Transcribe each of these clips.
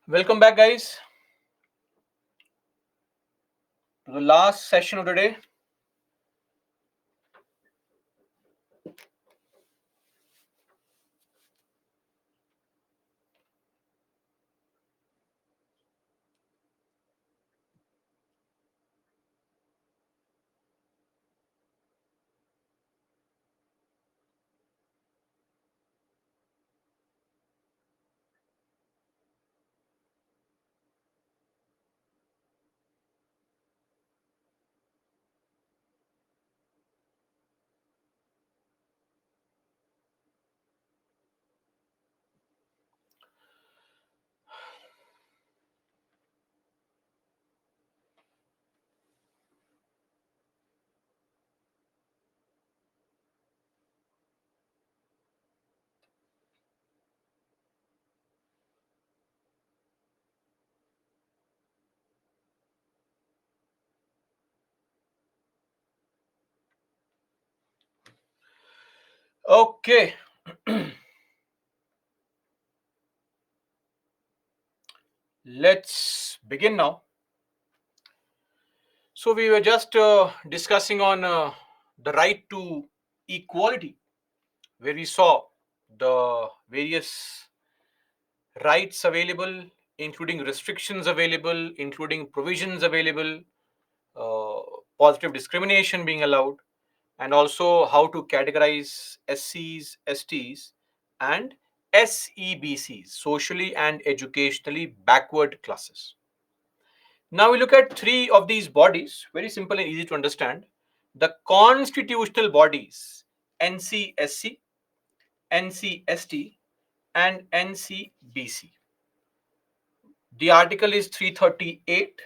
Welcome back, guys, to the last session of the day. Okay, let's begin now. So, we were just discussing on the right to equality, where we saw the various rights available, including restrictions available, including provisions available, uh, positive discrimination being allowed, and also how to categorize SCs, STs, and SEBCs, socially and educationally backward classes. Now we look at three of these bodies, very simple and easy to understand. The constitutional bodies NCSC, NCST, and NCBC. The article is 338,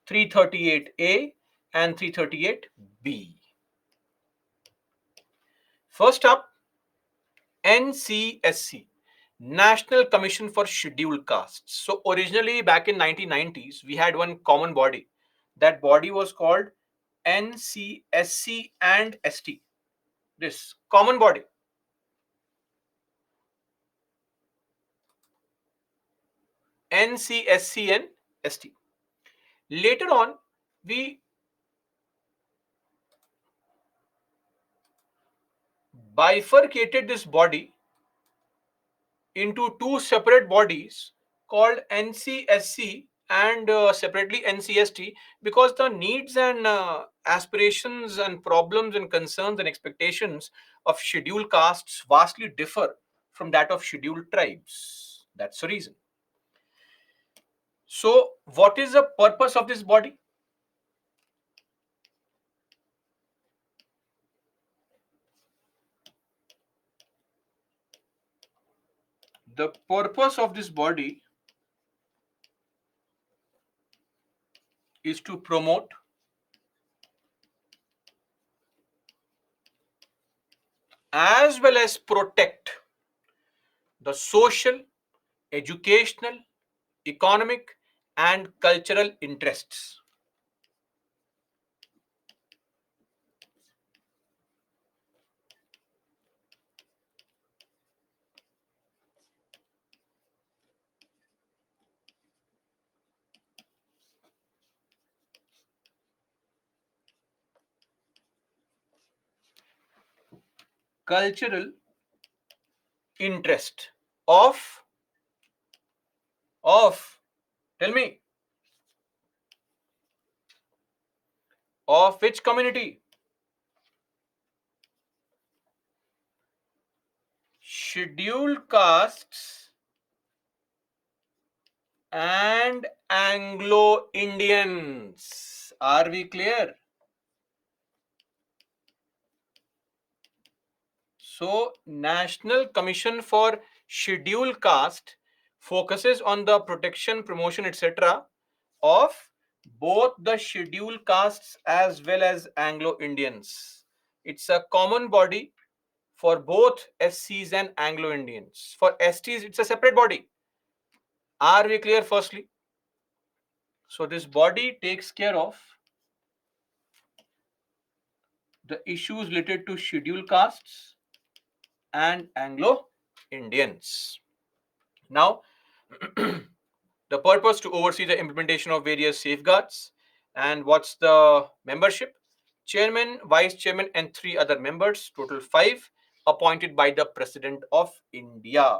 338A, and 338B. First up, NCSC, National Commission for Scheduled Castes. So originally back in 1990s, we had one common body. That body was called NCSC and ST. This common body. NCSC and ST. Later on, we bifurcated this body into two separate bodies called NCSC and separately NCST, because the needs and aspirations and problems and concerns and expectations of scheduled castes vastly differ from that of scheduled tribes. That's the reason. So, what is the purpose of this body? The purpose of this body is to promote as well as protect the social, educational, economic, and cultural interests. Cultural interest of tell me, of which community? Scheduled castes and Anglo Indians. Are we clear? So, National Commission for Scheduled Caste focuses on the protection, promotion, etc. of both the scheduled castes as well as Anglo Indians. It's a common body for both SCs and Anglo Indians. For STs, it's a separate body. Are we clear firstly? So, this body takes care of the issues related to scheduled castes and Anglo Indians. Now, The purpose to oversee the implementation of various safeguards. And what's the membership? Chairman, vice chairman, and three other members, total five, appointed by the President of India.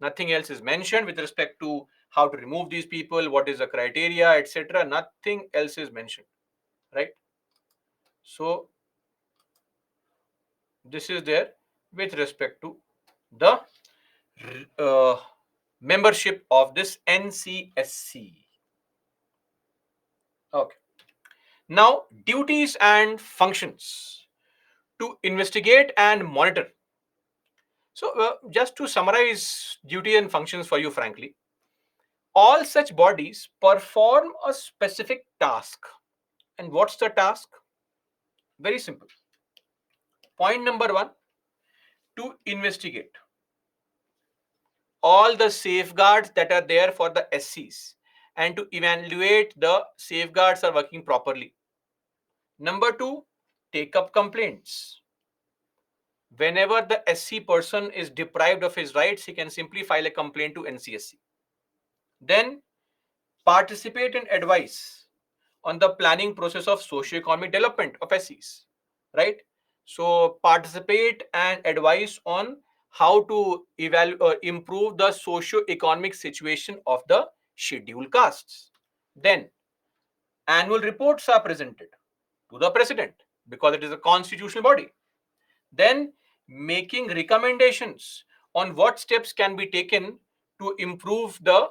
Nothing else is mentioned with respect to how to remove these people, what is the criteria, etc. Nothing else is mentioned, right? So this is there with respect to the uh, membership of this NCSC. Okay. Now, duties and functions to investigate and monitor. So, just to summarize duty and functions for you, frankly, all such bodies perform a specific task. And what's the task? Very simple. Point number one, to investigate all the safeguards that are there for the SCs and to evaluate the safeguards are working properly. Number two, take up complaints. Whenever the SC person is deprived of his rights, he can simply file a complaint to NCSC. Then participate and advise on the planning process of socio-economic development of SCs, right? So participate and advise on how to evaluate or improve the socio-economic situation of the scheduled castes. Then annual reports are presented to the president because it is a constitutional body. Then making recommendations on what steps can be taken to improve the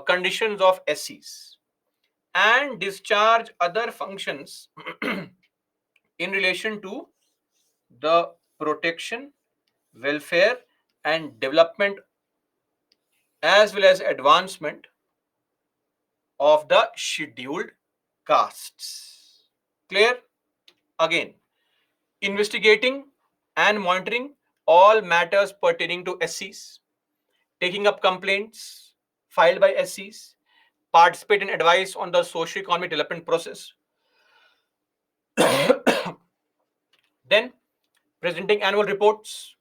conditions of SCs and discharge other functions in relation to the protection, welfare, and development as well as advancement of the scheduled castes. Clear? Again, investigating and monitoring all matters pertaining to SCs, taking up complaints filed by SCs, participate in advice on the socio-economic development process, then presenting annual reports,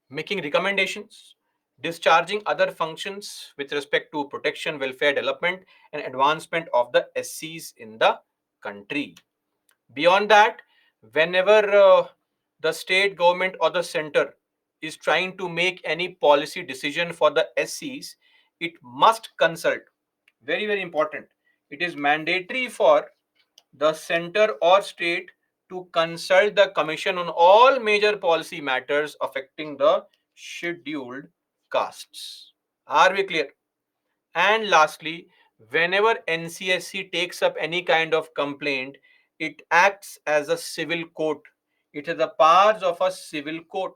making recommendations, discharging other functions with respect to protection, welfare, development, and advancement of the SCs in the country. Beyond that, whenever the state government or the center is trying to make any policy decision for the SCs, it must consult. Very, very important. It is mandatory for the center or state to consult the commission on all major policy matters affecting the scheduled castes. Are we clear? And lastly, whenever NCSC takes up any kind of complaint, it acts as a civil court. It has the powers of a civil court.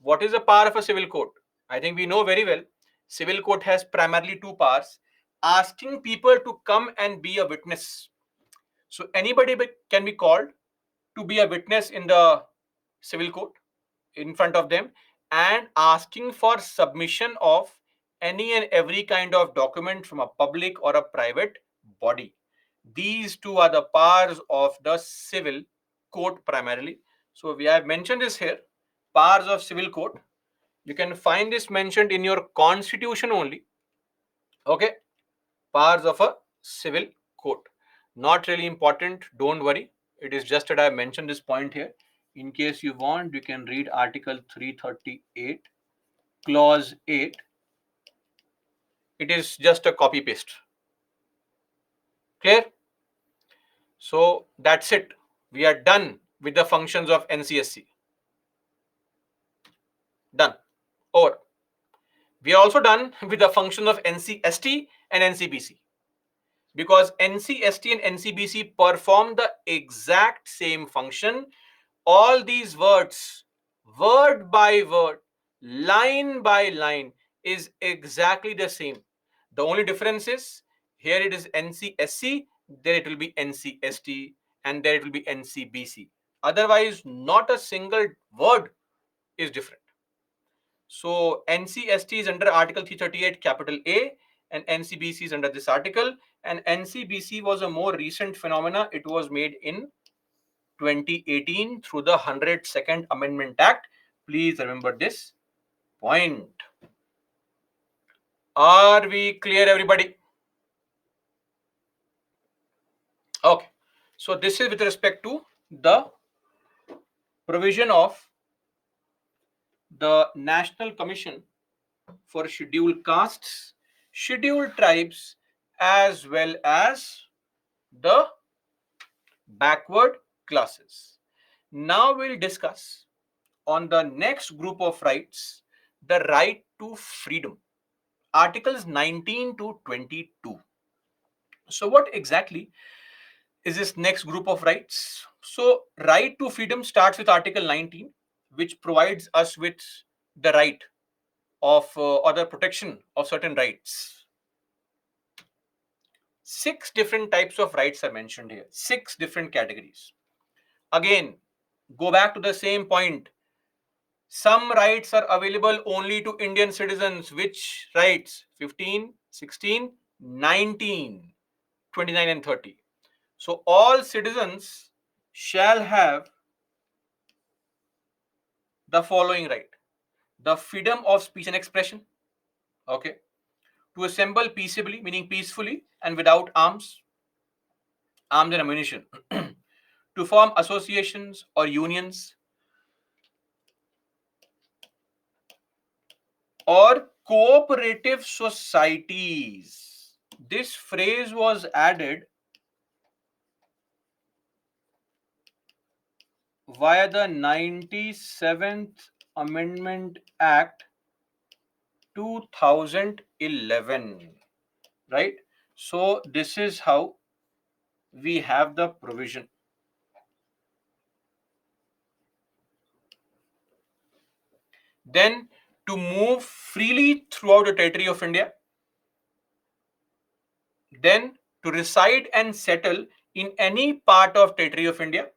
What is the power of a civil court? I think we know very well. Civil court has primarily two powers: asking people to come and be a witness. So anybody can be called to be a witness in the civil court in front of them and asking for submission of any and every kind of document from a public or a private body. These two are the powers of the civil court primarily. So we have mentioned this here, powers of civil court. You can find this mentioned in your constitution only. Okay, powers of a civil court. Not really important, don't worry. It is just that I mentioned this point here. In case you want, you can read Article 338, Clause 8. It is just a copy paste. Clear? So that's it. We are done with the functions of NCSC. Done. Over. We are also done with the function of NCST and NCBC. Because NCST and NCBC perform the exact same function. All these words, word by word, line by line, is exactly the same. The only difference is here it is NCSC, there it will be NCST, and there it will be NCBC. Otherwise, not a single word is different. So NCST is under Article 338 capital A and NCBC is under this article. And NCBC was a more recent phenomena. It was made in 2018 through the 102nd Amendment Act. Please remember this point. Are we clear, everybody? Okay, so this is with respect to the provision of the National Commission for Scheduled Castes, Scheduled Tribes, as well as the backward classes. Now we'll discuss on the next group of rights, the right to freedom, Articles 19 to 22. So, what exactly is this next group of rights? So, right to freedom starts with Article 19, which provides us with the right of or the protection of certain rights. Six different types of rights are mentioned here, six different categories. Again, go back to the same point. Some rights are available only to Indian citizens. Which rights? 15, 16, 19, 29, and 30. So all citizens shall have the following right: the freedom of speech and expression, okay, to assemble peaceably, meaning peacefully and without arms and ammunition, to form associations or unions or cooperative societies. This phrase was added via the 97th Amendment Act 2011, right? So this is how we have the provision. Then, to move freely throughout the territory of India, then to reside and settle in any part of territory of India.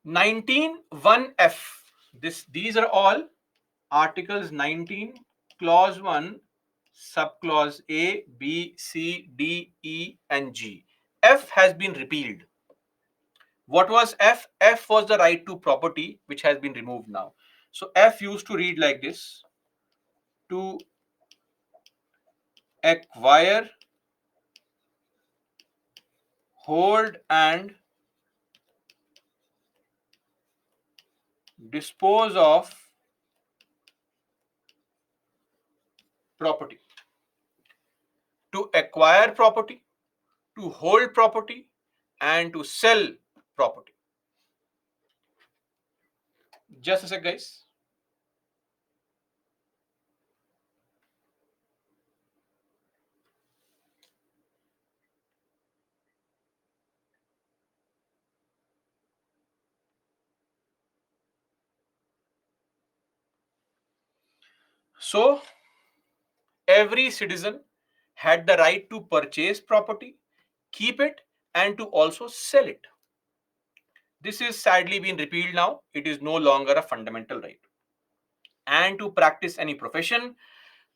19(1)(f). These are all Articles 19, Clause 1, Subclause A, B, C, D, E, and G. F has been repealed. What was F? F was the right to property, which has been removed now. So F used to read like this: to acquire, hold, and dispose of property. To acquire property, to hold property, and to sell property. Just a sec, guys. So, every citizen had the right to purchase property, keep it, and to also sell it. This is sadly been repealed now. It is no longer a fundamental right. And to practice any profession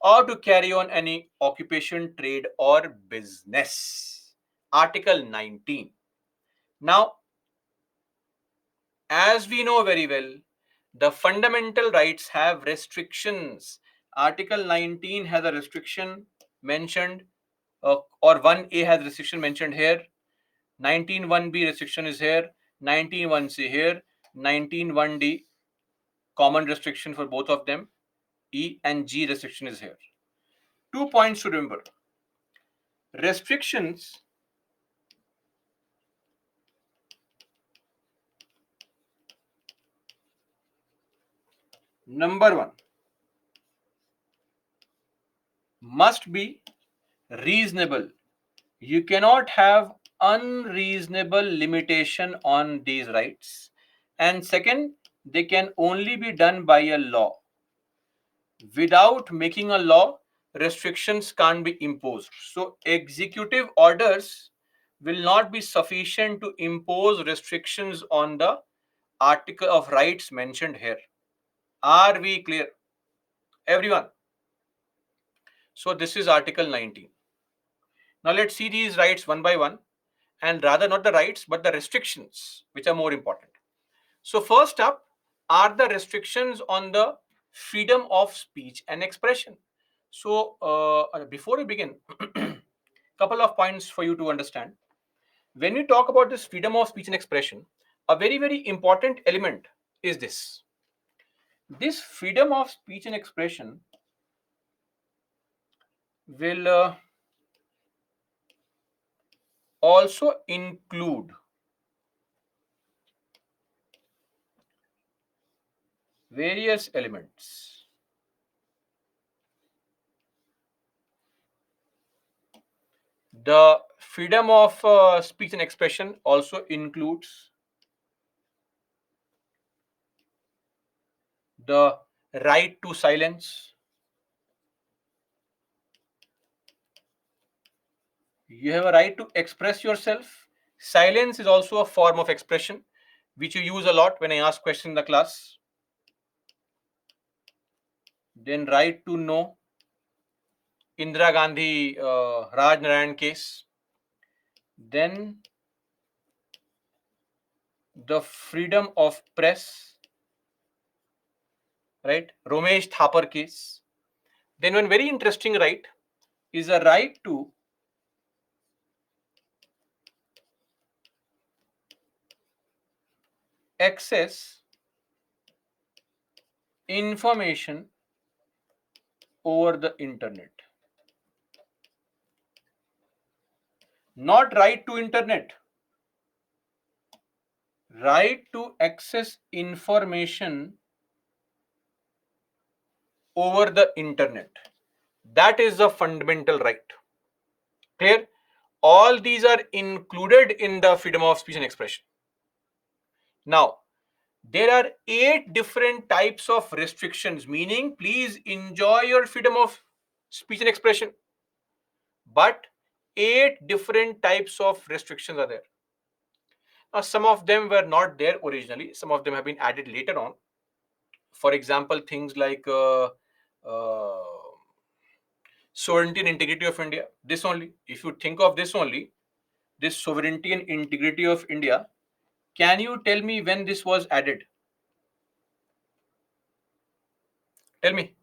or to carry on any occupation, trade, or business. Article 19. Now, as we know very well, the fundamental rights have restrictions. Article 19 has a restriction mentioned, or 1A has restriction mentioned here. 19(1)(b) restriction is here. 19(1)(c) here. 19(1)(d) common restriction for both of them. E and G restriction is here. 2 points to remember. Restrictions number 1 must be reasonable. You cannot have unreasonable limitation on these rights. And second, they can only be done by a law. Without making a law, restrictions can't be imposed. So executive orders will not be sufficient to impose restrictions on the article of rights mentioned here. Are we clear, everyone? So this is Article 19. Now let's see these rights one by one, and rather not the rights but the restrictions, which are more important. So first up are the restrictions on the freedom of speech and expression. So before we begin, couple of points for you to understand. When we talk about this freedom of speech and expression, a very, very important element is this. This freedom of speech and expression will also include various elements. The freedom of speech and expression also includes the right to silence. You have a right to express yourself. Silence is also a form of expression, which you use a lot when I ask questions in the class. Then right to know. Indira Gandhi Raj Narayan case. Then the freedom of press, right? Romesh Thapar case. Then one very interesting right is a right to access information over the internet. Not right to internet, right to access information over the internet. That is a fundamental right. Clear? All these are included in the freedom of speech and expression. Now, there are 8 different types of restrictions, meaning please enjoy your freedom of speech and expression. But 8 different types of restrictions are there. Now, some of them were not there originally, some of them have been added later on. For example, things like uh, sovereignty and integrity of India. This only, if you think of this only, this sovereignty and integrity of India, can you tell me when this was added? Tell me.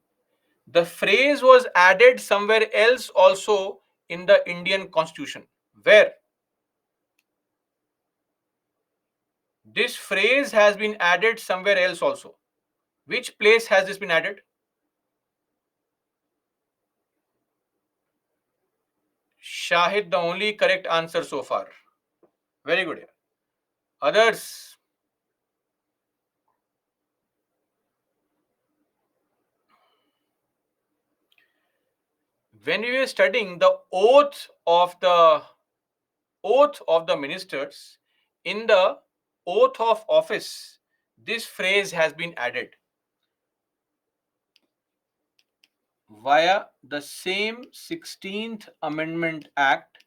The phrase was added somewhere else also in the Indian constitution. Where? This phrase has been added somewhere else also. Which place has this been added? Shahid, the only correct answer so far. Very good. Others? When we were studying the oath of the ministers, in the oath of office, this phrase has been added via the same 16th Amendment Act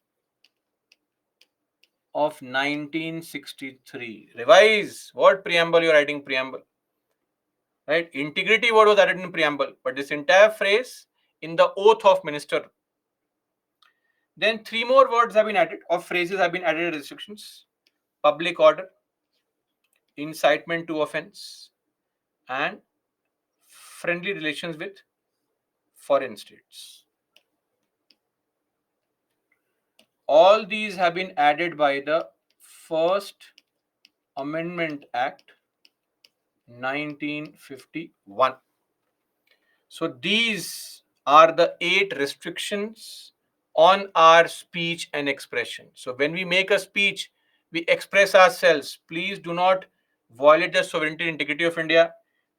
of 1963. Revise. What preamble you're writing? Preamble. Right? Integrity word was added in preamble, but this entire phrase in the oath of minister. Then 3 more words have been added, or phrases have been added as restrictions: public order, incitement to offense, and friendly relations with foreign states. All these have been added by the First Amendment Act 1951. So these are the 8 restrictions on our speech and expression. So when we make a speech, we express ourselves. Please do not violate the sovereignty and integrity of India.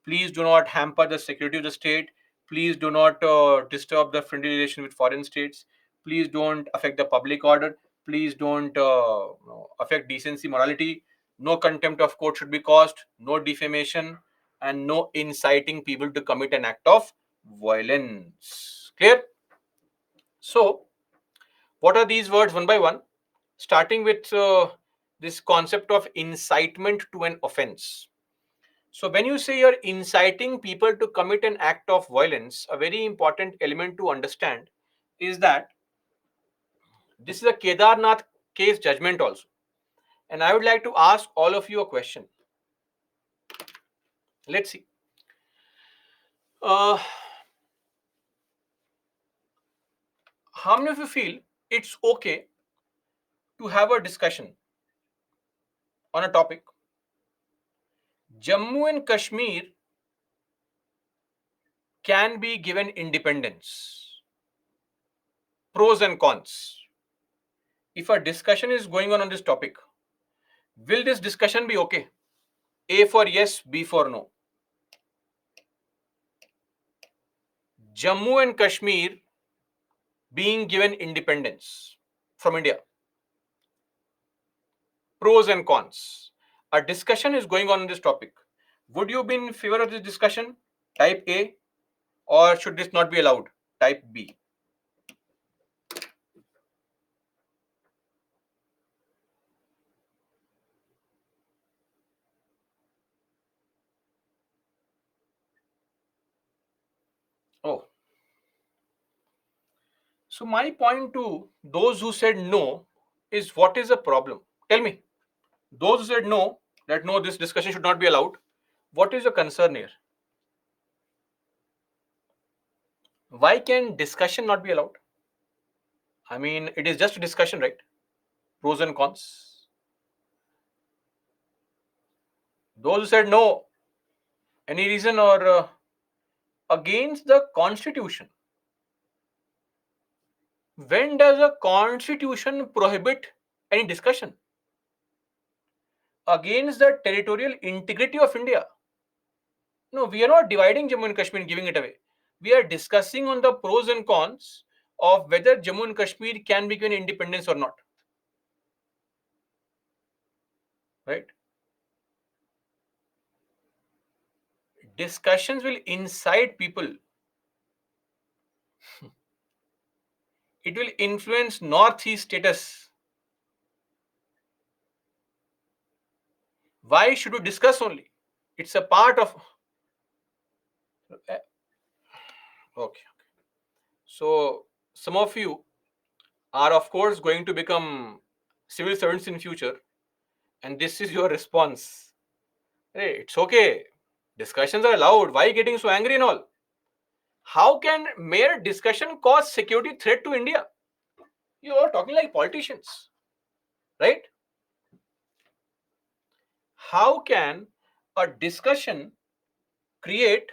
Please do not hamper the security of the state. Please do not disturb the friendly relation with foreign states. Please don't affect the public order. Please don't affect decency, morality. No contempt of court should be caused. No defamation, and no inciting people to commit an act of violence. Clear? So, what are these words one by one? Starting with this concept of incitement to an offense. So, when you say you're inciting people to commit an act of violence, a very important element to understand is that this is a Kedarnath case judgment also. And I would like to ask all of you a question. Let's see. Uh, how many of you feel it's okay to have a discussion on a topic. Jammu and Kashmir can be given independence. Pros and cons. If a discussion is going on this topic, will this discussion be okay? A for yes, B for no. Jammu and Kashmir being given independence from India. Pros and cons. A discussion is going on this topic. Would you be in favor of this discussion? Type A, or should this not be allowed? Type B. Oh. So my point to those who said no is, what is the problem? Tell me. Those who said no, that no, this discussion should not be allowed. What is your concern here? Why can discussion not be allowed? I mean, it is just a discussion, right? Pros and cons. Those who said no, any reason, or against the constitution? When does a constitution prohibit any discussion? Against the territorial integrity of India? No, we are not dividing Jammu and Kashmir and giving it away. We are discussing on the pros and cons of whether Jammu and Kashmir can be given independence or not. Right? Discussions will incite people. It will influence Northeast status. Why should we discuss only? It's a part of. Okay. So some of you are, of course, going to become civil servants in future, and this is your response. Hey, it's okay. Discussions are allowed. Why getting so angry and all? How can mere discussion cause security threat to India? You are talking like politicians, right? How can a discussion create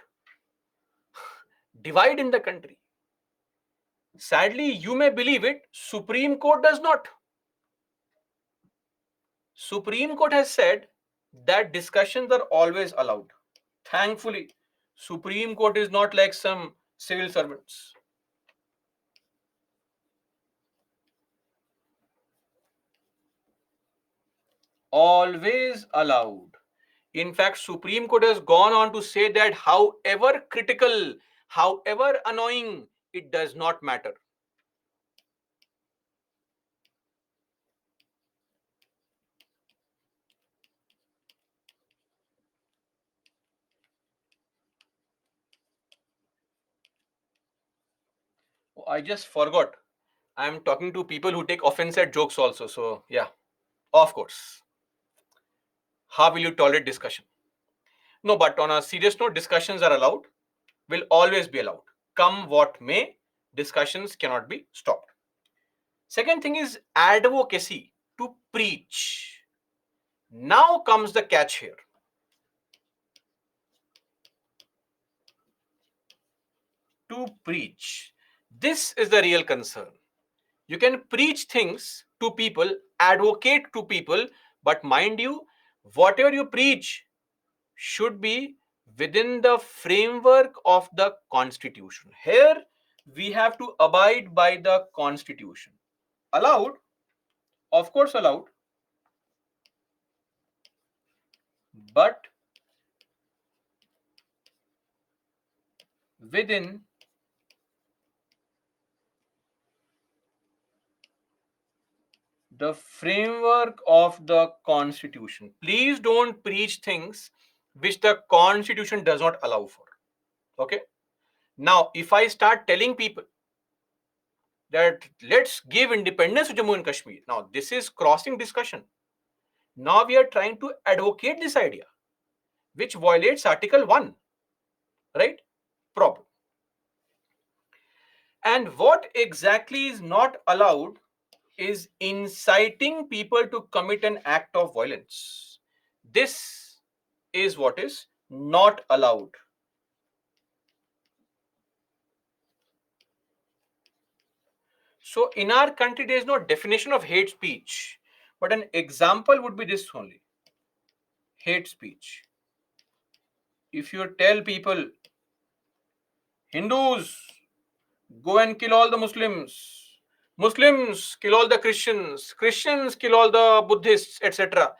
divide in the country? Sadly, you may believe it, Supreme Court does not. Supreme Court has said that discussions are always allowed. Thankfully, Supreme Court is not like some civil servants. Always allowed. In fact, Supreme Court has gone on to say that however critical, however annoying, it does not matter. Oh, I just forgot. I'm talking to people who take offense at jokes also. So, yeah, of course. How will you tolerate discussion? No, but on a serious note, discussions are allowed, will always be allowed. Come what may, discussions cannot be stopped. Second thing is advocacy, to preach. Now comes the catch here. To preach. This is the real concern. You can preach things to people, advocate to people, but mind you, whatever you preach should be within the framework of the constitution. Here, we have to abide by the constitution. Allowed, of course, allowed, but within the framework of the constitution. Please don't preach things which the constitution does not allow for. Okay? Now, if I start telling people that let's give independence to Jammu and Kashmir, now this is crossing discussion. Now we are trying to advocate this idea, which violates Article 1, right? Problem. And what exactly is not allowed is inciting people to commit an act of violence. This is what is not allowed. So, in our country, there is no definition of hate speech, but an example would be this only: hate speech. If you tell people, Hindus, go and kill all the Muslims, Muslims, kill all the Christians, Christians, kill all the Buddhists, etc.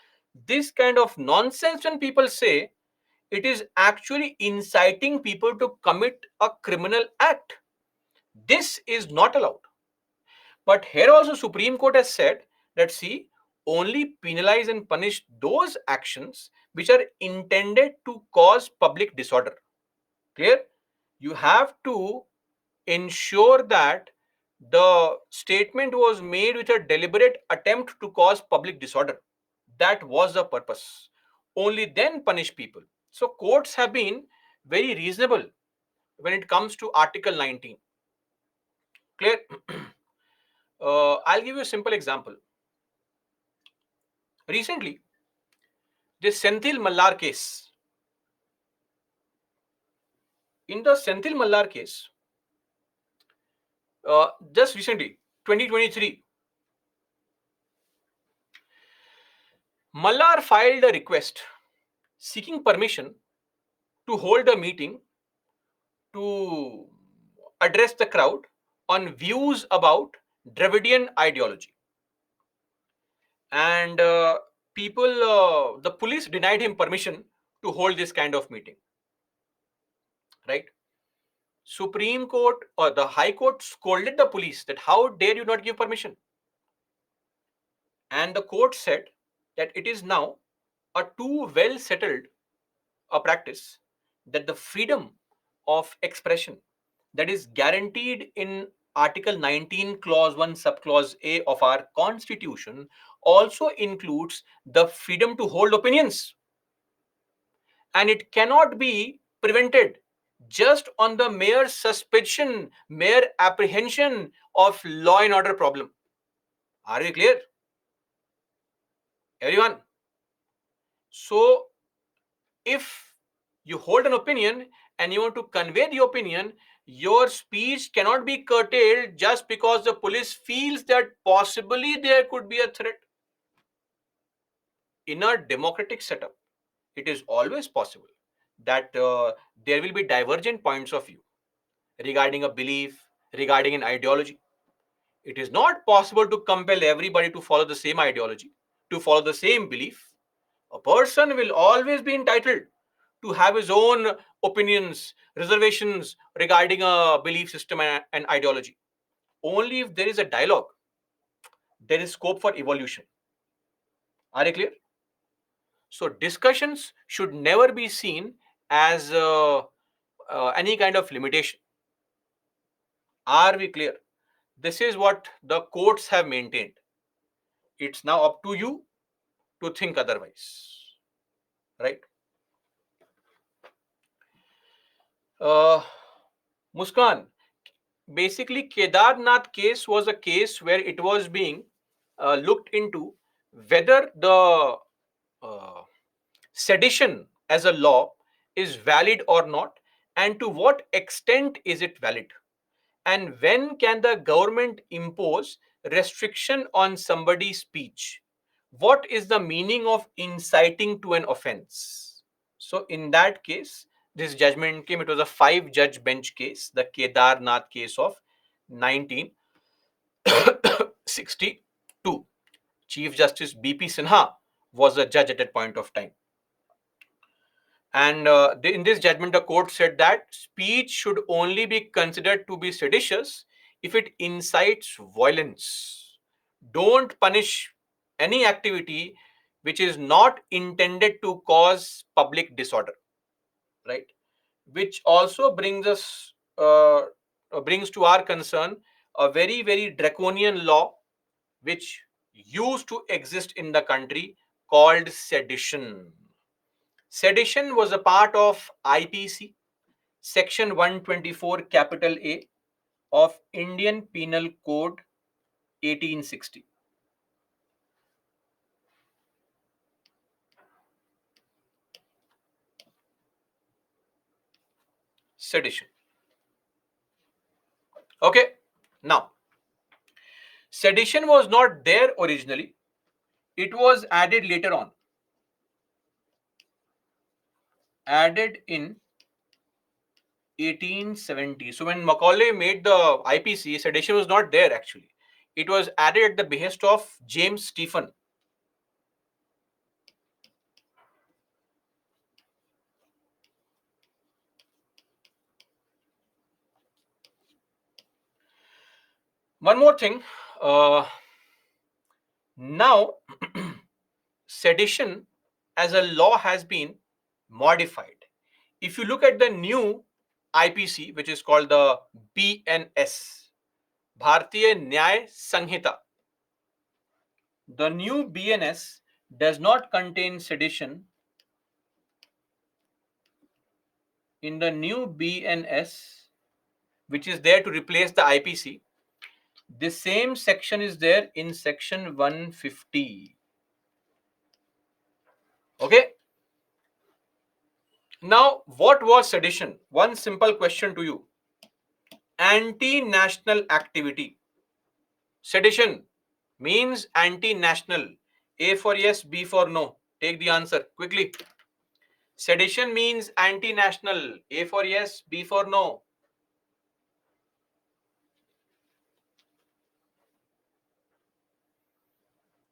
This kind of nonsense, when people say, it is actually inciting people to commit a criminal act. This is not allowed. But here also Supreme Court has said that, see, only penalize and punish those actions which are intended to cause public disorder. Clear? You have to ensure that the statement was made with a deliberate attempt to cause public disorder. That was the purpose. Only then punish people. So courts have been very reasonable when it comes to Article 19. Clear? I'll give you a simple example. Recently, this Senthil Mallar case. In the Senthil Mallar case, just recently, 2023, Mallar filed a request seeking permission to hold a meeting to address the crowd on views about Dravidian ideology. And the police denied him permission to hold this kind of meeting. Right? Supreme Court or the High Court scolded the police that how dare you not give permission? And the court said that it is now a too well settled a practice that the freedom of expression that is guaranteed in Article 19, Clause 1, Subclause A of our Constitution also includes the freedom to hold opinions. And it cannot be prevented just on the mere suspicion, mere apprehension of law and order problem. Are we clear? Everyone? So, if you hold an opinion and you want to convey the opinion, your speech cannot be curtailed just because the police feels that possibly there could be a threat. In a democratic setup, it is always possible that there will be divergent points of view regarding a belief, regarding an ideology. It is not possible to compel everybody to follow the same ideology, to follow the same belief. A person will always be entitled to have his own opinions, reservations regarding a belief system and ideology. Only if there is a dialogue, there is scope for evolution. Are you clear? So discussions should never be seen as any kind of limitation. Are we clear? This is what the courts have maintained. It's now up to you to think otherwise. Right? Muskan, basically Kedarnath case was a case where it was being looked into whether the uh, sedition as a law is valid or not, and to what extent is it valid, and when can the government impose restriction on somebody's speech. What is the meaning of inciting to an offense? So in that case, this judgment came. It was a 5-judge bench case, the Kedarnath case of 1962. Chief Justice BP Sinha was a judge at that point of time. And in this judgment, the court said that speech should only be considered to be seditious if it incites violence. Don't punish any activity which is not intended to cause public disorder, right? Which also brings to our concern a very, very draconian law which used to exist in the country called sedition. Sedition was a part of IPC, Section 124, capital A of Indian Penal Code 1860. sedition. Okay, now sedition was not there originally, it was added later on, added in 1870. So when Macaulay made the IPC, sedition was not there actually. It was added at the behest of James Stephen. One more thing. Now, sedition as a law has been modified. If you look at the new IPC, which is called the BNS, Bharatiya Nyay Sanhita, the new BNS does not contain sedition. In the new BNS, which is there to replace the IPC, the same section is there in section 150. Okay. Now, what was sedition? One simple question to you. Anti-national activity. Sedition means anti-national. A for yes, B for no. Take the answer quickly. Sedition means anti-national. A for yes, B for no.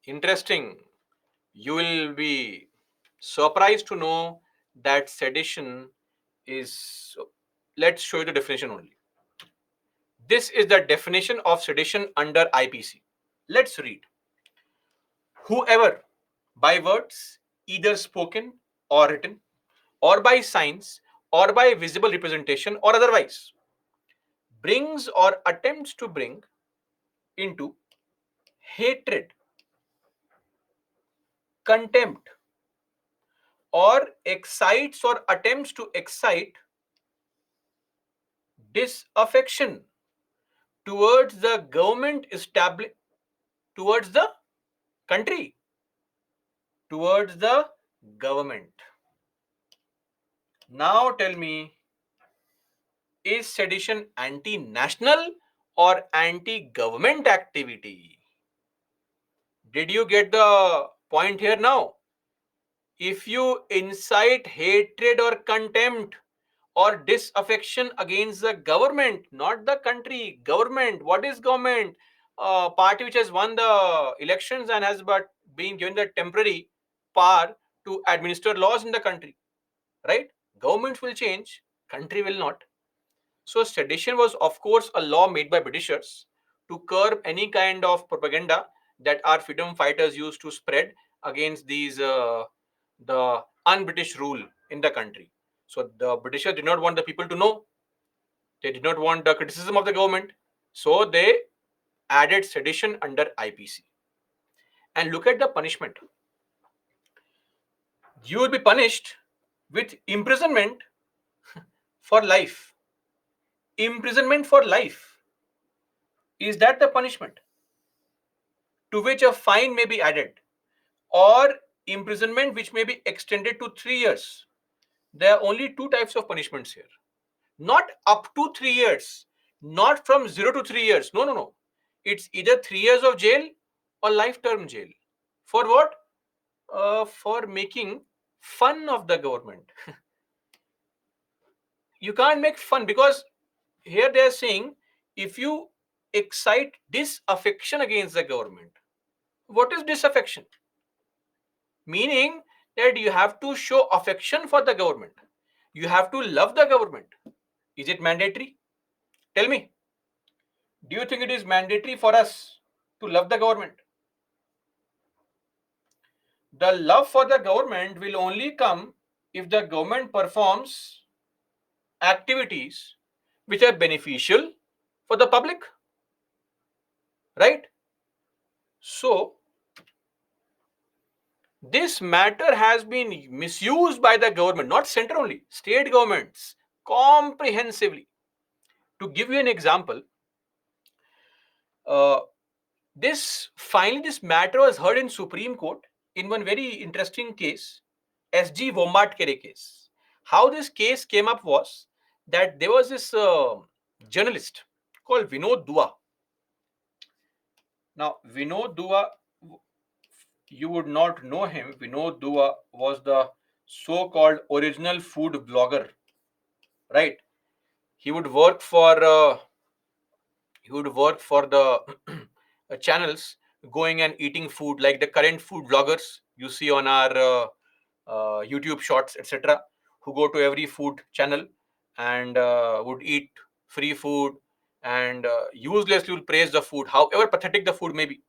Interesting. You will be surprised to know that sedition is. Let's show you the definition only. This is the definition of sedition under IPC. Let's read. Whoever, by words, either spoken or written, or by signs, or by visible representation, or otherwise, brings or attempts to bring into hatred, contempt, or excites or attempts to excite disaffection towards the government established, towards the country, towards the government. Now tell me, is sedition anti-national or anti-government activity? Did you get the point here now? If you incite hatred or contempt or disaffection against the government, not the country, government. What is government? Party which has won the elections and has but been given the temporary power to administer laws in the country, right? Governments will change, country will not. So sedition was, of course, a law made by Britishers to curb any kind of propaganda that our freedom fighters used to spread against these the un-British rule in the country. So the Britishers did not want the people to know. They did not want the criticism of the government. So they added sedition under IPC. And look at the punishment. You will be punished with imprisonment for life. Imprisonment for life. Is that the punishment? To which a fine may be added, or imprisonment which may be extended to 3 years. There are only two types of punishments here. Not up to 3 years, not from 0 to 3 years. No, no, no. It's either 3 years of jail or life term jail. For what? For making fun of the government. You can't make fun because here they are saying if you excite disaffection against the government. What is disaffection? Meaning that you have to show affection for the government. You have to love the government. Is it mandatory? Tell me. Do you think it is mandatory for us to love the government? The love for the government will only come if the government performs activities which are beneficial for the public, right? So, this matter has been misused by the government, not center only, state governments comprehensively. To give you an example, uh, this matter was heard in Supreme Court in one very interesting case, SG Wombat Kere case. How this case came up was that there was this journalist called Vinod Dua. Now, Vinod Dua, you would not know him. Vinod Dua was the so-called original food blogger, right? He would work for the channels going and eating food like the current food bloggers you see on our YouTube shorts, etc., who go to every food channel and would eat free food and uselessly will praise the food, however pathetic the food may be.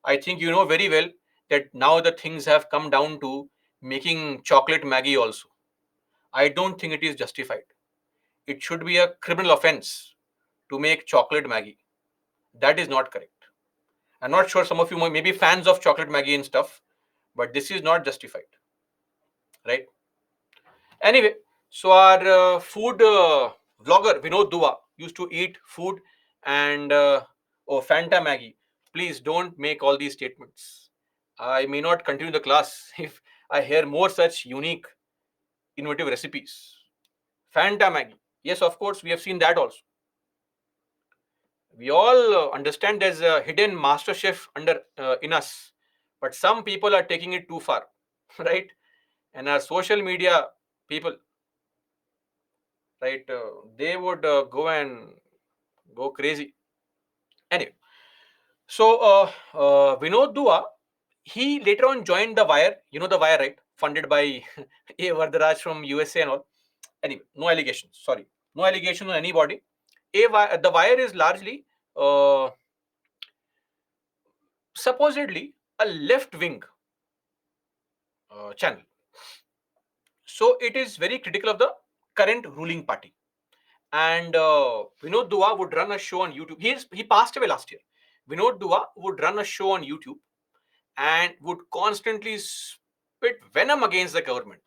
I think you know very well that now the things have come down to making chocolate Maggie also. I don't think it is justified. It should be a criminal offense to make chocolate Maggie. That is not correct. I'm not sure some of you may be fans of chocolate Maggie and stuff, but this is not justified, right? Anyway, so our food vlogger Vinod Dua used to eat food and oh, Fanta Maggie. Please don't make all these statements. I may not continue the class if I hear more such unique, innovative recipes. Fanta Maggie. Yes, of course, we have seen that also. We all understand there's a hidden master chef under in us, but some people are taking it too far, right? And our social media people, right? They would go and go crazy. Anyway, so Vinod Dua, he later on joined the Wire. You know the Wire, right? Funded by A. Vardharaj from USA and all. Anyway, no allegations. Sorry, no allegations on anybody. The Wire is largely, supposedly, a left-wing channel. So it is very critical of the current ruling party. And Vinod Dua would run a show on YouTube. He passed away last year. Vinod Dua would run a show on YouTube and would constantly spit venom against the government.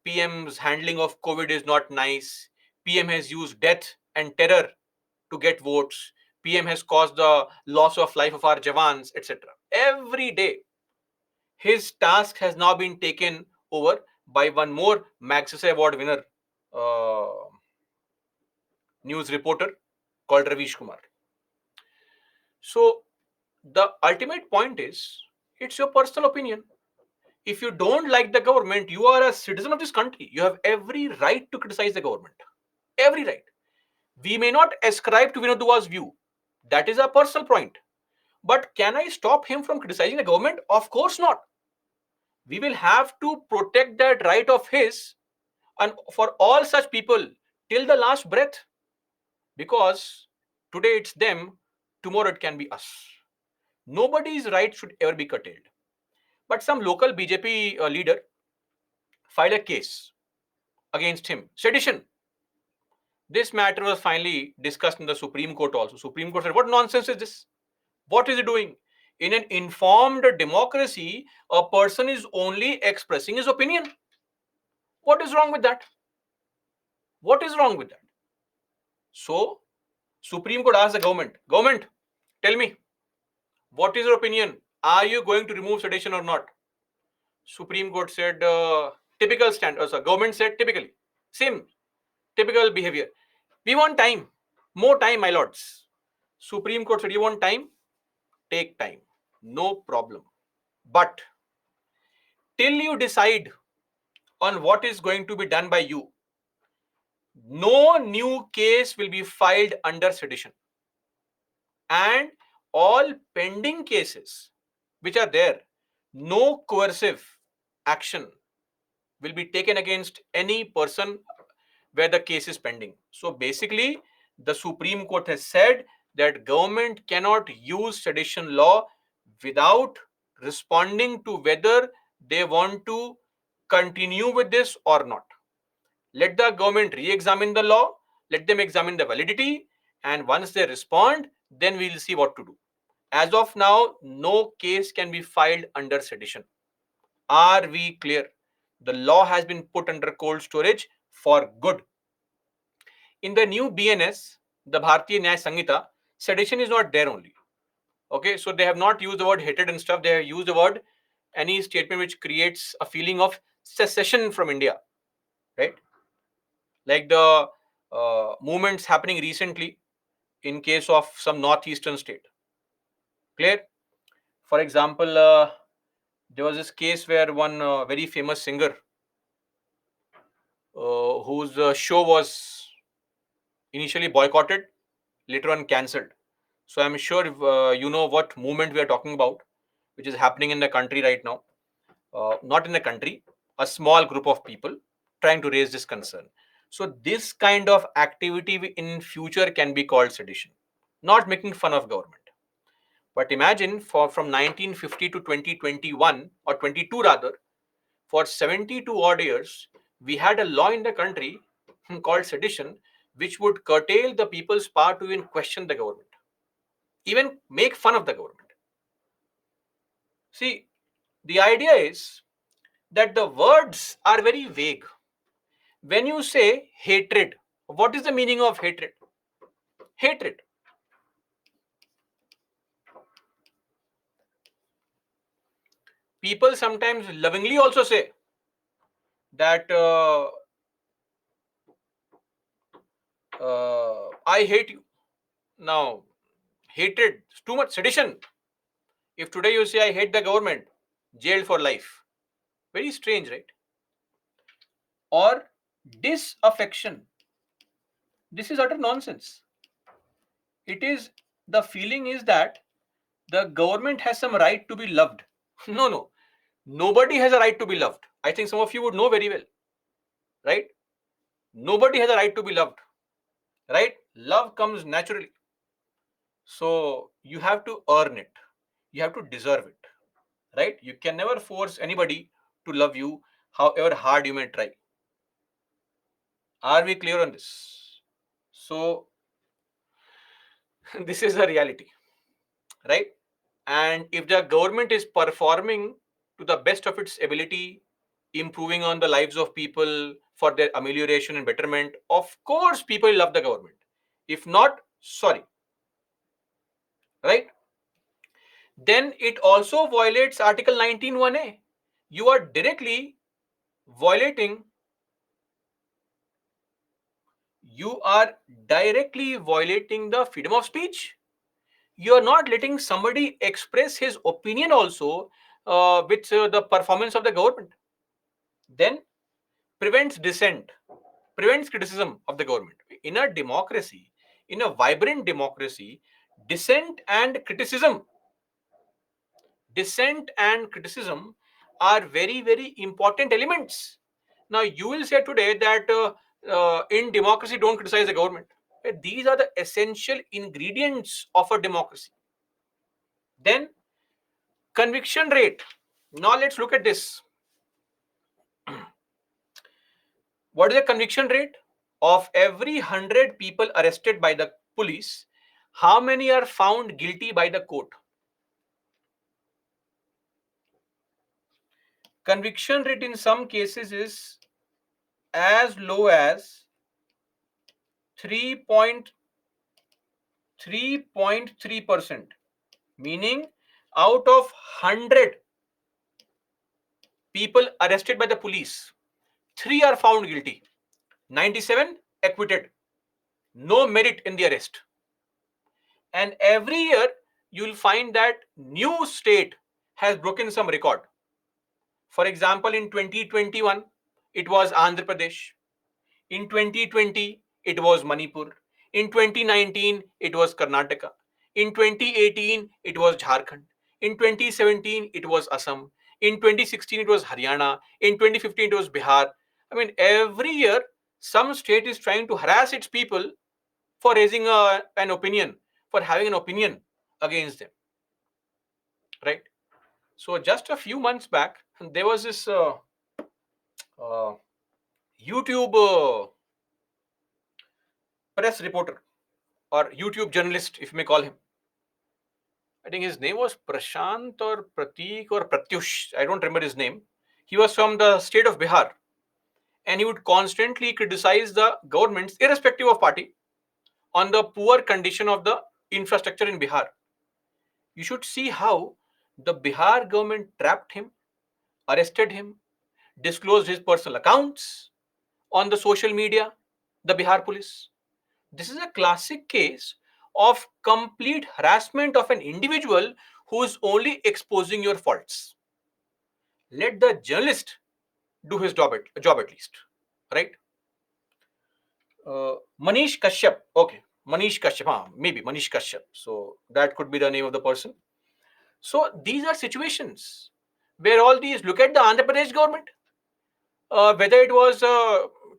PM's handling of COVID is not nice. PM has used death and terror to get votes. PM has caused the loss of life of our Jawans, etc. Every day, his task has now been taken over by one more Magsaysay Award winner, uh, news reporter called Ravish Kumar. So the ultimate point is, it's your personal opinion. If you don't like the government, you are a citizen of this country. You have every right to criticize the government. Every right. We may not ascribe to Vinod Dua's view. That is a personal point. But can I stop him from criticizing the government? Of course not. We will have to protect that right of his and for all such people till the last breath, because today it's them, tomorrow it can be us. Nobody's right should ever be curtailed. But some local BJP leader filed a case against him. Sedition. This matter was finally discussed in the Supreme Court also. Supreme Court said, what nonsense is this? What is he doing? In an informed democracy, a person is only expressing his opinion. What is wrong with that? What is wrong with that? So, Supreme Court asked the government, tell me, what is your opinion? Are you going to remove sedition or not? Supreme Court said, typical standard. So government said, typically, same, typical behavior. We want time, more time, my lords. Supreme Court said, you want time? Take time, no problem. But till you decide on what is going to be done by you, no new case will be filed under sedition. And all pending cases which are there, no coercive action will be taken against any person where the case is pending. So basically, the Supreme Court has said that government cannot use sedition law without responding to whether they want to continue with this or not. Let the government re-examine the law, let them examine the validity, and once they respond, then we will see what to do. As of now, no case can be filed under sedition. Are we clear? The law has been put under cold storage for good. In the new BNS, the Bharatiya Nyaya Sanhita, sedition is not there only. Okay, so they have not used the word hatred and stuff. They have used the word any statement which creates a feeling of secession from India, right? like the movements happening recently in case of some northeastern state. Clear? For example, there was this case where one very famous singer whose show was initially boycotted, later on cancelled. So I'm sure you know what movement we are talking about, which is happening in the country right now. Not in the country, a small group of people trying to raise this concern. So this kind of activity in future can be called sedition, not making fun of government. But imagine for from 1950 to 2021 or 22 rather, for 72 odd years, we had a law in the country called sedition, which would curtail the people's power to even question the government, even make fun of the government. See, the idea is that the words are very vague. When you say hatred, what is the meaning of hatred? Hatred. People sometimes lovingly also say that I hate you. Now, hatred is too much sedition. If today you say I hate the government, jailed for life. Very strange, right? Or disaffection. This is utter nonsense. It is the feeling is that the government has some right to be loved. No, no. Nobody has a right to be loved. I think some of you would know very well, right? Nobody has a right to be loved, right? Love comes naturally. So you have to earn it. You have to deserve it, right? You can never force anybody to love you, however hard you may try. Are we clear on this? So this is a reality, right? And if the government is performing to the best of its ability, improving on the lives of people for their amelioration and betterment, of course people love the government. If not, sorry, right? Then it also violates article 19(1)(a). You are directly violating, you are directly violating the freedom of speech. You are not letting somebody express his opinion also with the performance of the government. Then prevents dissent, prevents criticism of the government. In a democracy, in a vibrant democracy, dissent and criticism, dissent and criticism are very, very important elements. Now, you will say today that in democracy, don't criticize the government. These are the essential ingredients of a democracy. Then, conviction rate. Now, let's look at this. What is the conviction rate? Of every 100 people arrested by the police, how many are found guilty by the court? Conviction rate in some cases is as low as 3.3%, meaning out of 100 people arrested by the police, 3 are found guilty, 97 acquitted, no merit in the arrest. And every year you will find that new state has broken some record. For example, in 2021 it was Andhra Pradesh, in 2020 it was Manipur, in 2019 it was Karnataka, in 2018 it was Jharkhand, in 2017 it was Assam, in 2016 it was Haryana, in 2015 it was Bihar. I mean, every year some state is trying to harass its people for raising an opinion, for having an opinion against them, right? So just a few months back, there was this uh, YouTube press reporter or YouTube journalist, if you may call him. I think his name was Prashant or Pratik or Pratyush. I don't remember his name. He was from the state of Bihar, and he would constantly criticize the governments, irrespective of party, on the poor condition of the infrastructure in Bihar. You should see how the Bihar government trapped him, arrested him, disclosed his personal accounts on the social media. the Bihar police. This is a classic case of complete harassment of an individual who is only exposing your faults. Let the journalist do his job at least, right? Manish Kashyap. Okay, Manish Kashyap. Maybe Manish Kashyap. So that could be the name of the person. So these are situations where all these, look at the Andhra Pradesh government, whether it was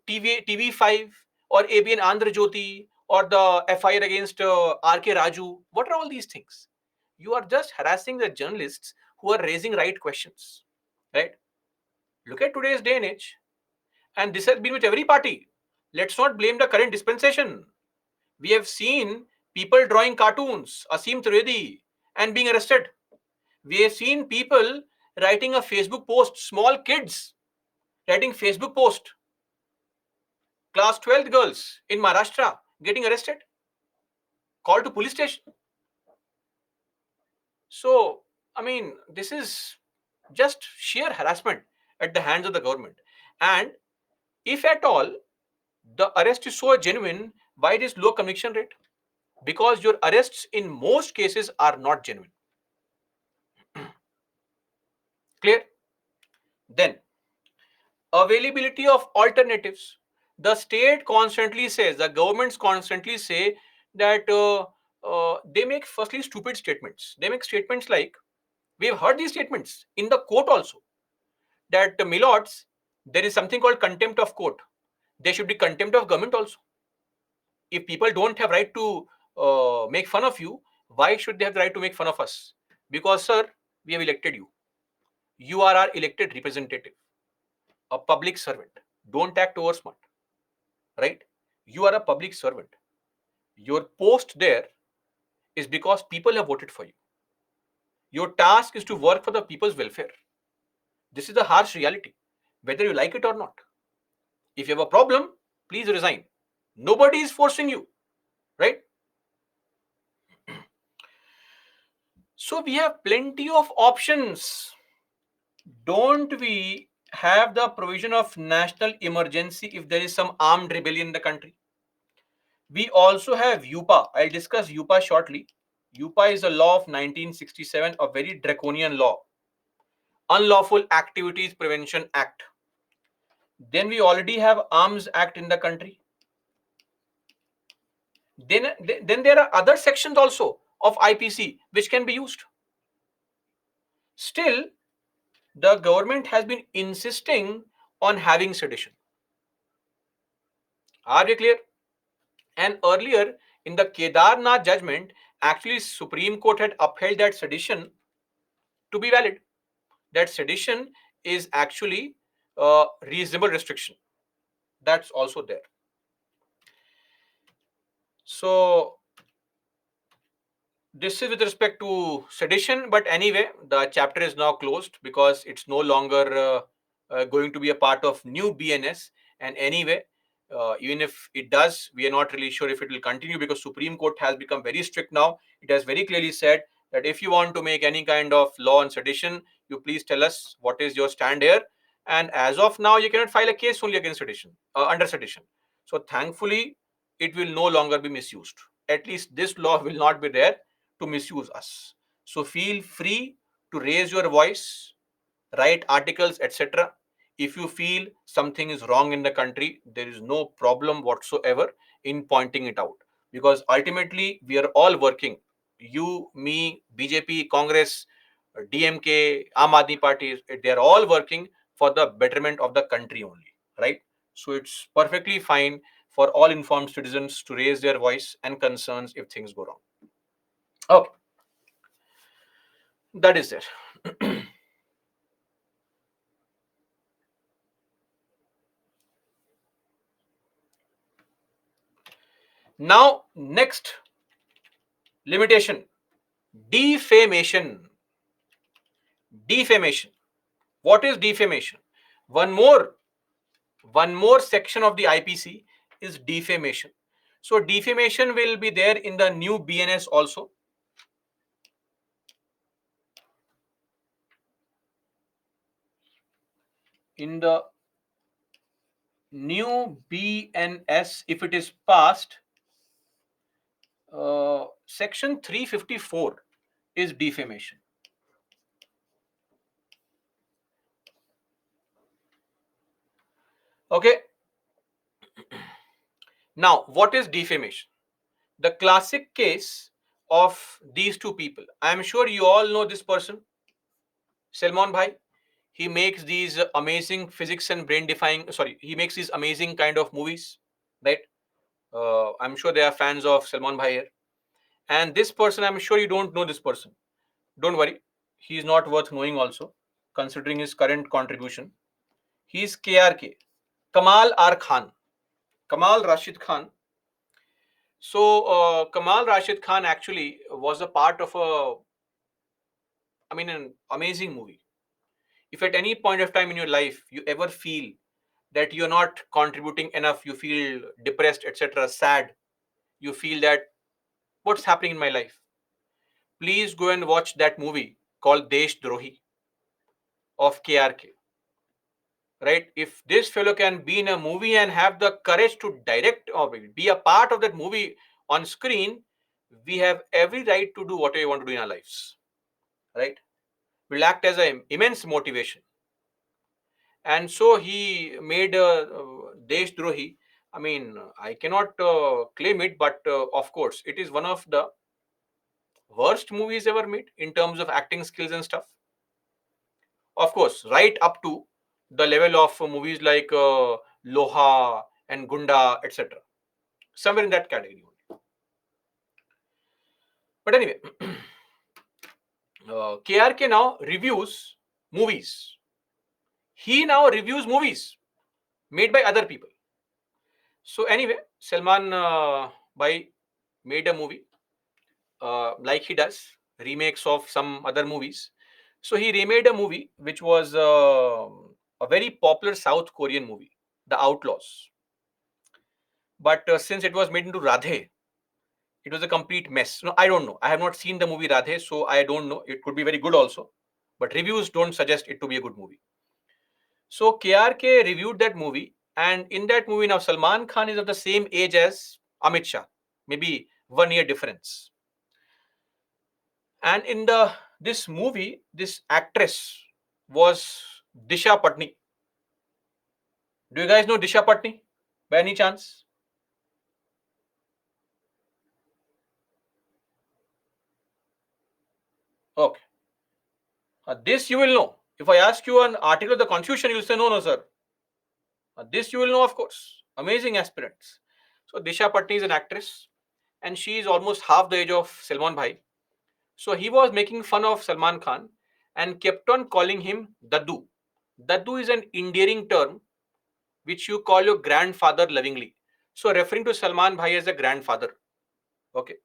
TV5 or ABN Andhra Jyoti or the FIR against RK Raju. What are all these things? You are just harassing the journalists who are raising right questions, right? Look at today's day and age, and this has been with every party. Let's not blame the current dispensation. We have seen people drawing cartoons, Asim Trivedi, and being arrested. We have seen people writing a Facebook post, small kids writing Facebook post, class 12th girls in Maharashtra getting arrested, called to police station. So, I mean, this is just sheer harassment at the hands of the government. And if at all the arrest is so genuine, why this low conviction rate? Because your arrests in most cases are not genuine. Clear? Then, availability of alternatives. The state constantly says, the governments constantly say that they make firstly stupid statements. They make statements like, we've heard these statements in the court also, that milords, there is something called contempt of court. There should be contempt of government also. If people don't have right to make fun of you, why should they have the right to make fun of us? Because, sir, we have elected you. You are our elected representative, a public servant. Don't act over smart, right? You are a public servant. Your post there is because people have voted for you. Your task is to work for the people's welfare. This is the harsh reality, whether you like it or not. If you have a problem, please resign. Nobody is forcing you, right? So we have plenty of options. Don't we have the provision of national emergency if there is some armed rebellion in the country? We also have UPA. I'll discuss UPA shortly. UPA is a law of 1967, a very draconian law. Unlawful Activities Prevention Act. Then we already have Arms Act in the country. Then there are other sections also of IPC which can be used. Still, the government has been insisting on having sedition. Are we clear? And earlier in the Kedarnath judgment, actually Supreme Court had upheld that sedition to be valid. That sedition is actually a reasonable restriction. That's also there. So this is with respect to sedition, but anyway, the chapter is now closed because it's no longer going to be a part of new BNS. And anyway, even if it does, we are not really sure if it will continue because Supreme Court has become very strict now. It has very clearly said that if you want to make any kind of law on sedition, you please tell us what is your stand here. And as of now, you cannot file a case only against sedition, under sedition. So thankfully, it will no longer be misused. At least this law will not be there to misuse us. So feel free to raise your voice, write articles, etc. If you feel something is wrong in the country, there is no problem whatsoever in pointing it out. Because ultimately, we are all working. You, me, BJP, Congress, DMK, Aam Aadmi Party, they are all working for the betterment of the country only, right? So it's perfectly fine for all informed citizens to raise their voice and concerns if things go wrong. Okay, that is there. Now, next limitation, defamation. Defamation. What is defamation? One more, one more section of the IPC is defamation. So defamation will be there in the new BNS also. In the new BNS, if it is passed, section 354 is defamation. Okay. Now, what is defamation? The classic case of these two people. I am sure you all know this person, Salman Bhai. He makes these amazing physics and brain defying, sorry, he makes these amazing kind of movies, right? I'm sure they are fans of Salman Bhai here. And this person, I'm sure you don't know this person. Don't worry, he is not worth knowing also, considering his current contribution. He is KRK, Kamal R. Khan, Kamal Rashid Khan. So, Kamal Rashid Khan actually was a part of an amazing movie. If at any point of time in your life you ever feel that you're not contributing enough, you feel depressed, etc., sad, you feel that what's happening in my life, please go and watch that movie called Desh Drohi of KRK. Right? If this fellow can be in a movie and have the courage to direct or be a part of that movie on screen, we have every right to do whatever we want to do in our lives. Right? Will act as an immense motivation. And so he made Desh Drohi. I mean, I cannot claim it, but of course, it is one of the worst movies ever made in terms of acting skills and stuff. Of course, right up to the level of movies like Loha and Gunda, etc. Somewhere in that category. But anyway, KRK now reviews movies. He now reviews movies made by other people. So anyway, Salman Bhai made a movie like he does remakes of some other movies. So he remade a movie which was a very popular South Korean movie, The Outlaws. But since it was made into Radhe, it was a complete mess. No, I don't know. I have not seen the movie Radhe, so I don't know. It could be very good also, but reviews don't suggest it to be a good movie. So KRK reviewed that movie, and in that movie now Salman Khan is of the same age as Amit Shah, maybe 1 year difference. And in the this movie, this actress was Disha Patni. Do you guys know Disha Patni by any chance? Okay. This you will know. If I ask you an article of the Constitution, you'll say, no, no, sir. This you will know, of course. Amazing aspirants. So Disha Patni is an actress, and she is almost half the age of Salman Bhai. So he was making fun of Salman Khan and kept on calling him Daddu. Daddu is an endearing term which you call your grandfather lovingly. So referring to Salman Bhai as a grandfather. Okay.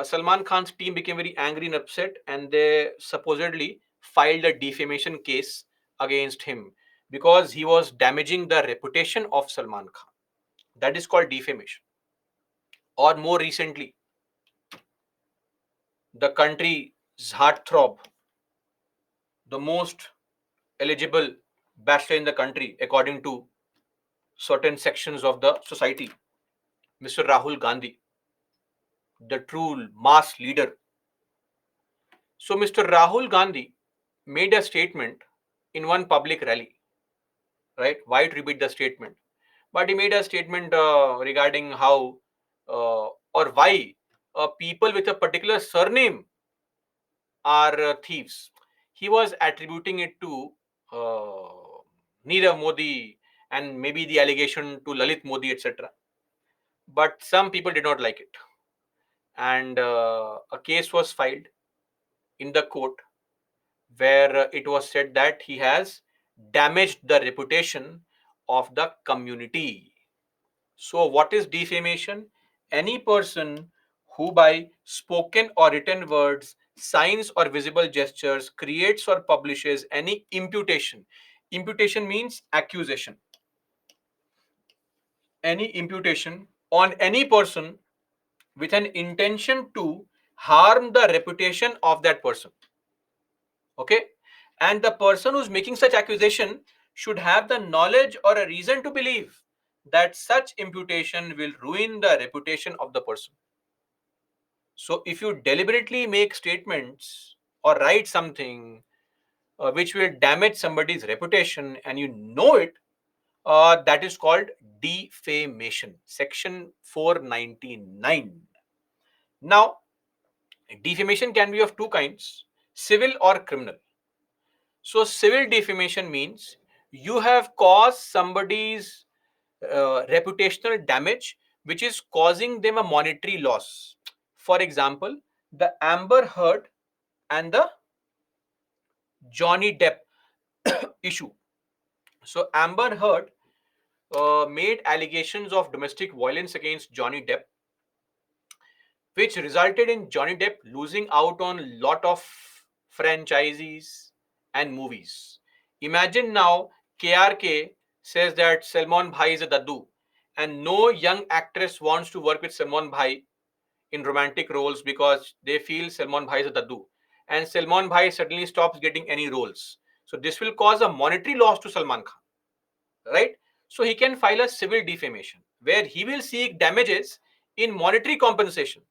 Salman Khan's team became very angry and upset, and they supposedly filed a defamation case against him because he was damaging the reputation of Salman Khan. That is called defamation. Or more recently, the country's heartthrob, the most eligible bachelor in the country, according to certain sections of the society, Mr. Rahul Gandhi, the true mass leader. So, Mr. Rahul Gandhi made a statement in one public rally, right? Why to repeat the statement? But he made a statement regarding how or why people with a particular surname are thieves. He was attributing it to uh, Nirav Modi and maybe the allegation to Lalit Modi, etc. But some people did not like it. And a case was filed in the court where it was said that he has damaged the reputation of the community. So, what is defamation? Any person who, by spoken or written words, signs, or visible gestures, creates or publishes any imputation. Imputation means accusation. Any imputation on any person with an intention to harm the reputation of that person. Okay? And the person who's making such accusation should have the knowledge or a reason to believe that such imputation will ruin the reputation of the person. So, if you deliberately make statements or write something which will damage somebody's reputation and you know it, that is called defamation. Section 499. Now, defamation can be of two kinds, civil or criminal. So, civil defamation means you have caused somebody's reputational damage which is causing them a monetary loss. For example, the Amber Heard and the Johnny Depp issue. So, Amber Heard made allegations of domestic violence against Johnny Depp, which resulted in Johnny Depp losing out on a lot of franchises and movies. Imagine now KRK says that Salman Bhai is a daddu, and no young actress wants to work with Salman Bhai in romantic roles because they feel Salman Bhai is a daddu, and Salman Bhai suddenly stops getting any roles. So this will cause a monetary loss to Salman Khan, right? So he can file a civil defamation where he will seek damages in monetary compensation,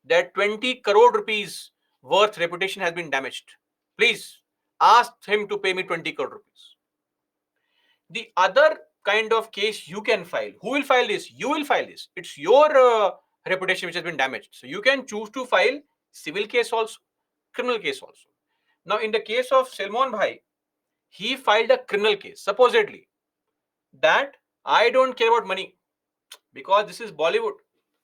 that 20 crore rupees worth reputation has been damaged. Please ask him to pay me 20 crore rupees. The other kind of case you can file, who will file this? You will file this. It's your reputation which has been damaged. So you can choose to file civil case also, criminal case also. Now, in the case of Salman Bhai, he filed a criminal case, supposedly, that I don't care about money because this is Bollywood.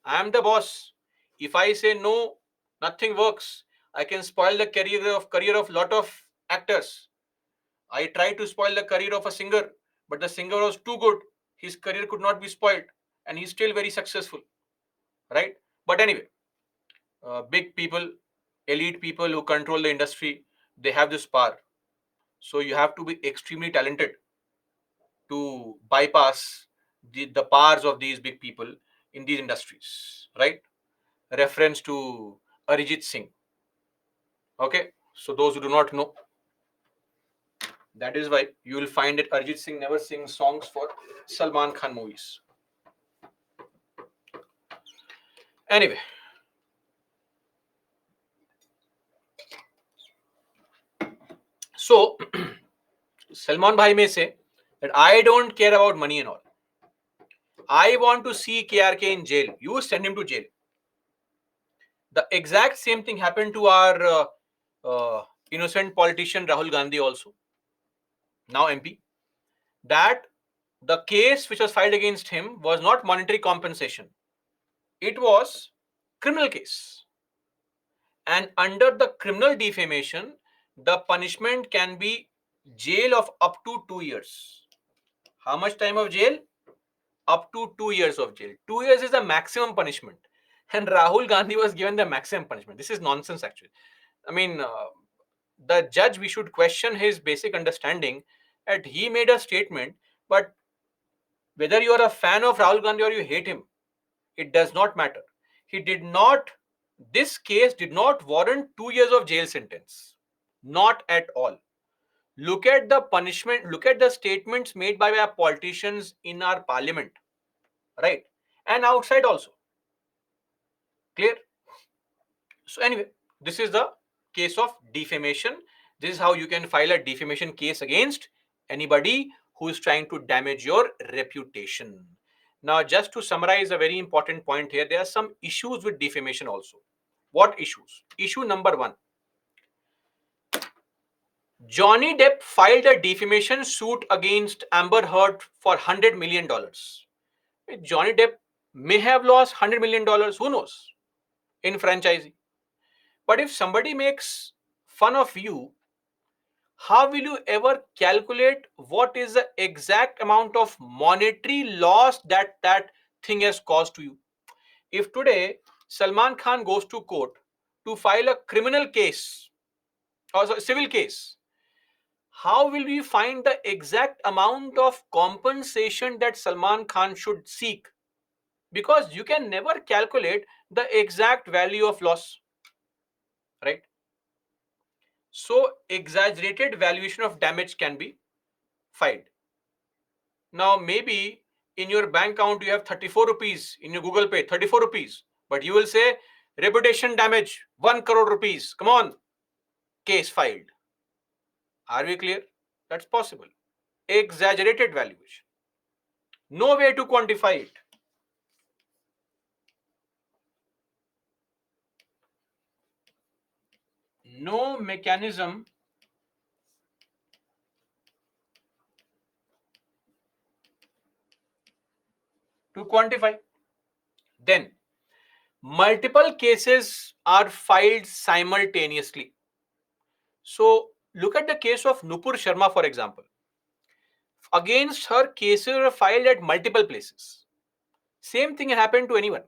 I am the boss. If I say no, nothing works. I can spoil the career of lot of actors. I tried to spoil the career of a singer, but the singer was too good. His career could not be spoiled, and he's still very successful, right? But anyway, big people, elite people who control the industry, they have this power. So you have to be extremely talented to bypass the powers of these big people in these industries, right? Reference to Arijit Singh. Okay, so those who do not know, that is why you will find that Arijit Singh never sings songs for Salman Khan movies. Anyway, so Salman Bhai may say that I don't care about money and all. I want to see KRK in jail. You send him to jail. The exact same thing happened to our innocent politician Rahul Gandhi also, now MP. That the case which was filed against him was not monetary compensation. It was criminal case. And under the criminal defamation, the punishment can be jail of up to 2 years. How much time of jail? Up to 2 years of jail. 2 years is the maximum punishment. And Rahul Gandhi was given the maximum punishment. This is nonsense, actually. I mean, the judge, we should question his basic understanding that he made a statement, but whether you are a fan of Rahul Gandhi or you hate him, it does not matter. He did not, this case did not warrant 2 years of jail sentence. Not at all. Look at the punishment, look at the statements made by our politicians in our parliament, right? And outside also. Clear? So, anyway, this is the case of defamation. This is how you can file a defamation case against anybody who is trying to damage your reputation. Now, just to summarize a very important point here, there are some issues with defamation also. What issues? Issue number one, Johnny Depp filed a defamation suit against Amber Heard for $100 million. Johnny Depp may have lost $100 million, who knows, in franchising. But if somebody makes fun of you, how will you ever calculate what is the exact amount of monetary loss that thing has caused to you? If today Salman Khan goes to court to file a criminal case or civil case, how will we find the exact amount of compensation that Salman Khan should seek? Because you can never calculate the exact value of loss, right? So exaggerated valuation of damage can be filed. Now maybe in your bank account you have 34 rupees, in your Google Pay 34 rupees, but you will say reputation damage 1 crore rupees. Come on, case filed. Are we clear? That's possible. Exaggerated valuation. No way to quantify it. No mechanism to quantify. Then, multiple cases are filed simultaneously. So, look at the case of Nupur Sharma, for example. Against her, cases were filed at multiple places. Same thing can happen to anyone.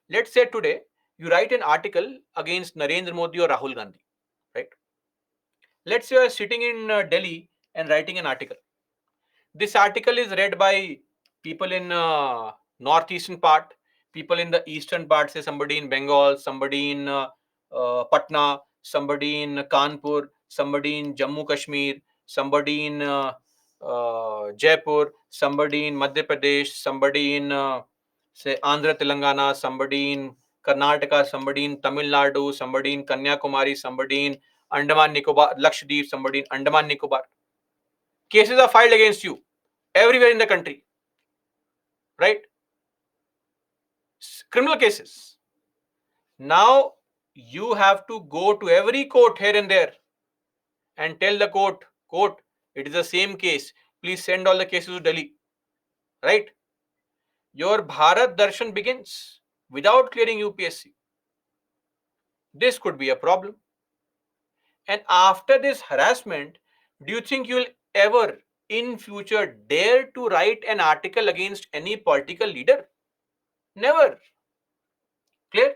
Let's say today you write an article against Narendra Modi or Rahul Gandhi, right? Let's say you are sitting in Delhi and writing an article. This article is read by people in northeastern part, people in the eastern part, say somebody in Bengal, somebody in Patna, somebody in Kanpur, somebody in Jammu Kashmir, somebody in Jaipur, somebody in Madhya Pradesh, somebody in say Andhra Telangana, somebody in Karnataka, somebody in Tamil Nadu, somebody in Kanyakumari, somebody in Andaman Nicobar, Lakshadweep, somebody in Andaman Nicobar. Cases are filed against you everywhere in the country, right? Criminal cases. Now you have to go to every court here and there and tell the court, it is the same case. Please send all the cases to Delhi, right? Your Bharat Darshan begins without clearing UPSC. This could be a problem. And after this harassment, do you think you'll ever in future dare to write an article against any political leader? Never. Clear?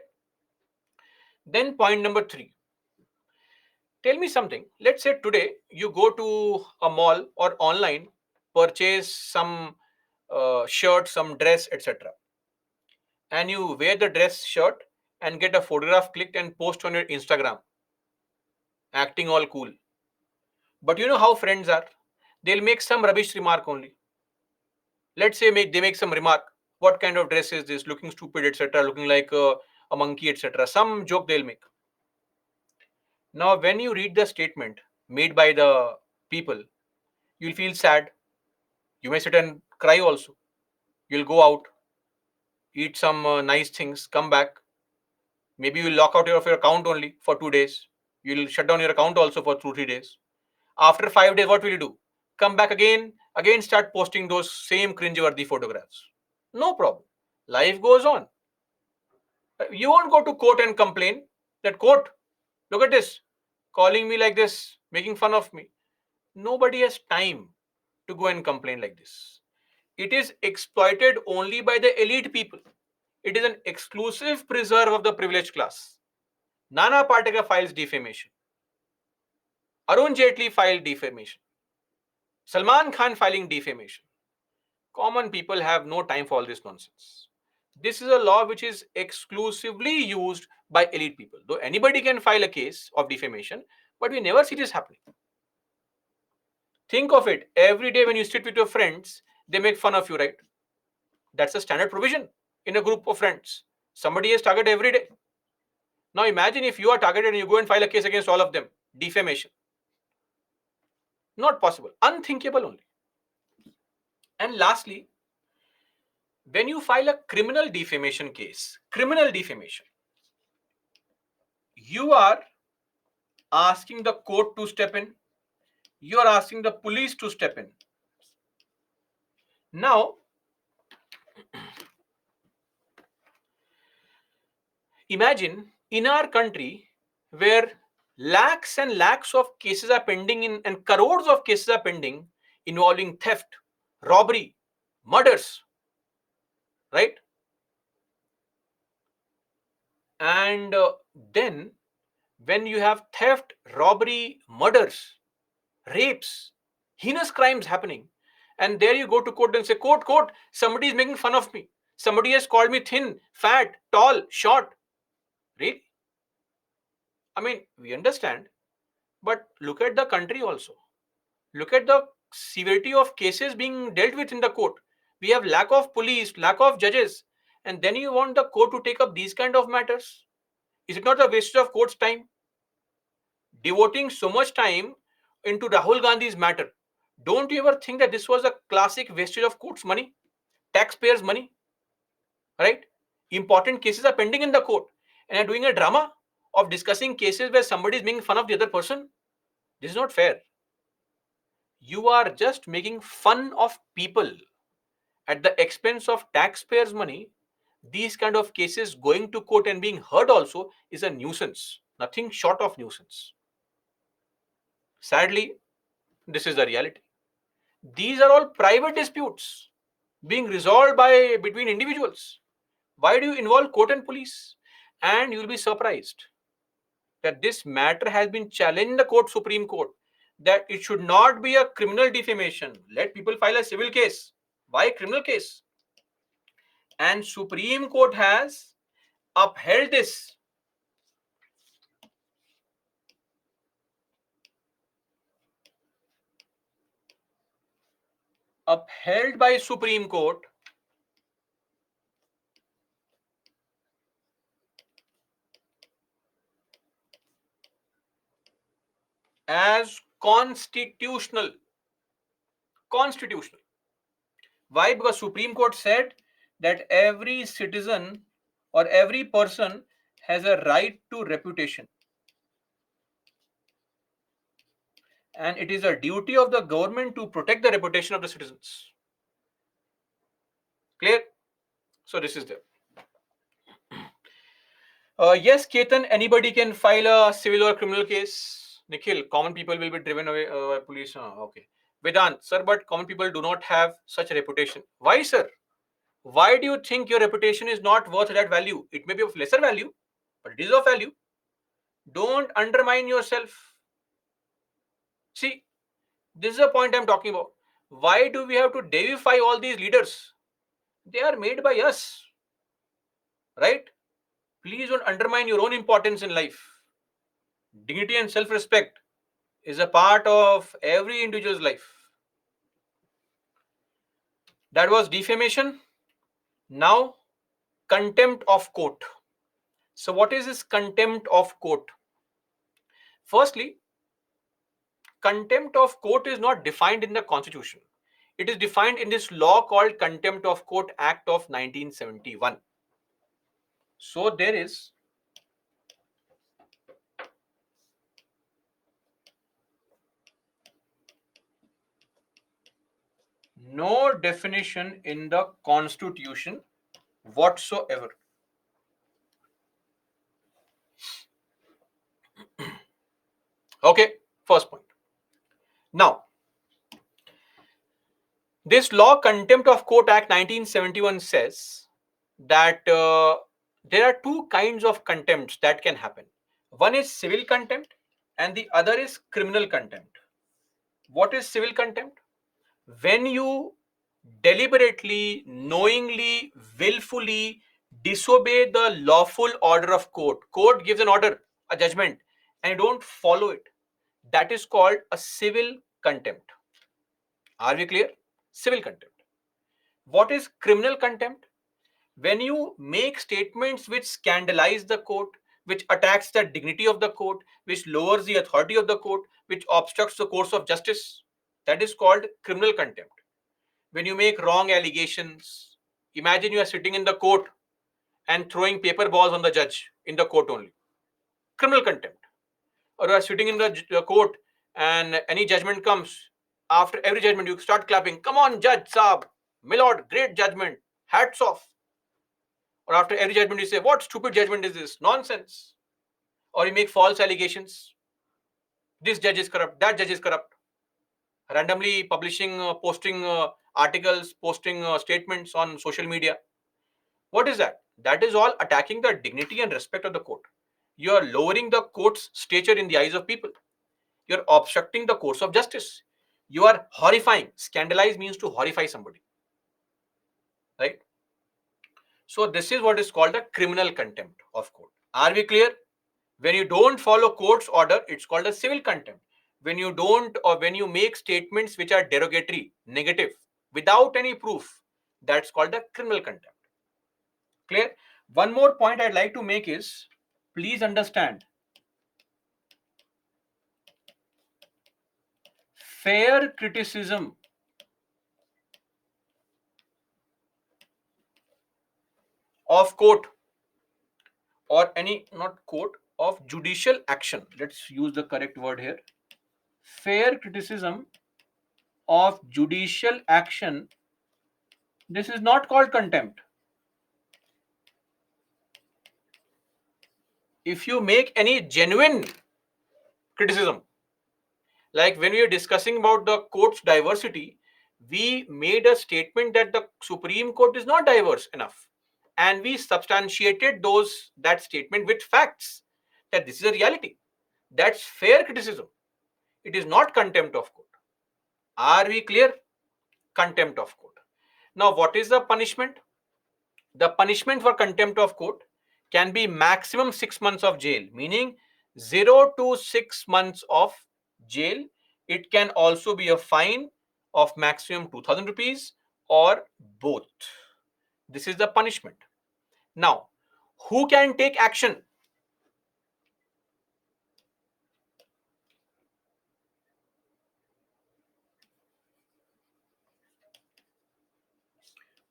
Then point number 3. Tell me something. Let's say today you go to a mall or online, purchase some shirt, some dress, etc. And you wear the dress shirt and get a photograph clicked and post on your Instagram, acting all cool. But you know how friends are. They'll make some rubbish remark only. Let's say they make some remark. What kind of dress is this? Looking stupid, etc. Looking like a monkey, etc. Some joke they'll make. Now, when you read the statement made by the people, you'll feel sad. You may sit and cry also. You'll go out, eat some nice things, come back. Maybe you'll lock out of your account only for 2 days. You'll shut down your account also for 2 3 days. After 5 days, what will you do? Come back again start posting those same cringeworthy photographs. No problem. Life goes on. You won't go to court and complain that court, look at this, calling me like this, making fun of me. Nobody has time to go and complain like this. It is exploited only by the elite people. It is an exclusive preserve of the privileged class. Nana Patekar files defamation. Arun Jaitley filed defamation. Salman Khan filing defamation. Common people have no time for all this nonsense. This is a law which is exclusively used by elite people. Though anybody can file a case of defamation, but we never see this happening. Think of it. Every day when you sit with your friends, they make fun of you, right? That's a standard provision in a group of friends. Somebody is targeted every day. Now imagine if you are targeted and you go and file a case against all of them. Defamation. Not possible. Unthinkable only. And lastly, when you file a criminal defamation case, criminal defamation, you are asking the court to step in. You are asking the police to step in. Now, imagine in our country where lakhs and lakhs of cases are pending and crores of cases are pending involving theft, robbery, murders, right? And then when you have theft, robbery, murders, rapes, heinous crimes happening, and there you go to court and say, court, somebody is making fun of me. Somebody has called me thin, fat, tall, short. Really? I mean, we understand, but look at the country also. Look at the severity of cases being dealt with in the court. We have lack of police, lack of judges, and then you want the court to take up these kind of matters. Is it not a waste of court's time? Devoting so much time into Rahul Gandhi's matter, don't you ever think that this was a classic wastage of court's money, taxpayers' money, right? Important cases are pending in the court, and are doing a drama of discussing cases where somebody is making fun of the other person. This is not fair. You are just making fun of people at the expense of taxpayers' money. These kind of cases going to court and being heard also is a nuisance, nothing short of nuisance. Sadly, this is the reality. These are all private disputes being resolved by between individuals. Why do you involve court and police? And you will be surprised that this matter has been challenged in the court, Supreme Court, that it should not be a criminal defamation. Let people file a civil case. Why criminal case? And Supreme Court has upheld this. Upheld by Supreme Court as constitutional. Constitutional. Why? Because Supreme Court said that every citizen or every person has a right to reputation, and it is a duty of the government to protect the reputation of the citizens. Clear? So this is there. Yes, Ketan, anybody can file a civil or criminal case. Nikhil, common people will be driven away by police. Okay. Vedant, sir, but common people do not have such a reputation. Why, sir? Why do you think your reputation is not worth that value? It may be of lesser value, but it is of value. Don't undermine yourself. See, this is a point I'm talking about. Why do we have to deify all these leaders? They are made by us, right? Please don't undermine your own importance in life. Dignity and self respect is a part of every individual's life. That was defamation. Now, contempt of court. So, what is this contempt of court? Firstly, contempt of court is not defined in the Constitution. It is defined in this law called Contempt of Court Act of 1971. So, there is no definition in the Constitution whatsoever. Okay, first point. Now, this law, Contempt of Court Act 1971, says that there are two kinds of contempts that can happen. One is civil contempt, and the other is criminal contempt. What is civil contempt? When you deliberately, knowingly, willfully disobey the lawful order of court. Court gives an order, a judgment, and you don't follow it. That is called a civil contempt. Are we clear? Civil contempt. What is criminal contempt? When you make statements which scandalize the court, which attacks the dignity of the court, which lowers the authority of the court, which obstructs the course of justice, that is called criminal contempt. When you make wrong allegations, imagine you are sitting in the court and throwing paper balls on the judge in the court only. Criminal contempt. Or you are sitting in the court and any judgment comes. After every judgment, you start clapping. Come on, Judge Saab, Milord, great judgment. Hats off. Or after every judgment, you say, what stupid judgment is this? Nonsense. Or you make false allegations. This judge is corrupt, that judge is corrupt. Randomly publishing, posting articles, posting statements on social media. What is that? That is all attacking the dignity and respect of the court. You are lowering the court's stature in the eyes of people. You are obstructing the course of justice. You are horrifying. Scandalize means to horrify somebody. Right? So this is what is called a criminal contempt of court. Are we clear? When you don't follow court's order, it's called a civil contempt. when you don't, or when you make statements which are derogatory, negative, without any proof, that's called the criminal contempt. Clear? One more point I'd like to make is, please understand, fair criticism of court, or any, not court, of judicial action. Let's use the correct word here. Fair criticism of judicial action, this is not called contempt. If you make any genuine criticism, like when we are discussing about the court's diversity, we made a statement that the Supreme Court is not diverse enough, and we substantiated that statement with facts, that this is a reality. That's fair criticism. It is not contempt of court. Are we clear? Contempt of court. Now, what is the punishment? The punishment for contempt of court can be maximum 6 months of jail, meaning 0 to 6 months of jail. It can also be a fine of maximum 2000 rupees, or both. This is the punishment. Now, who can take action?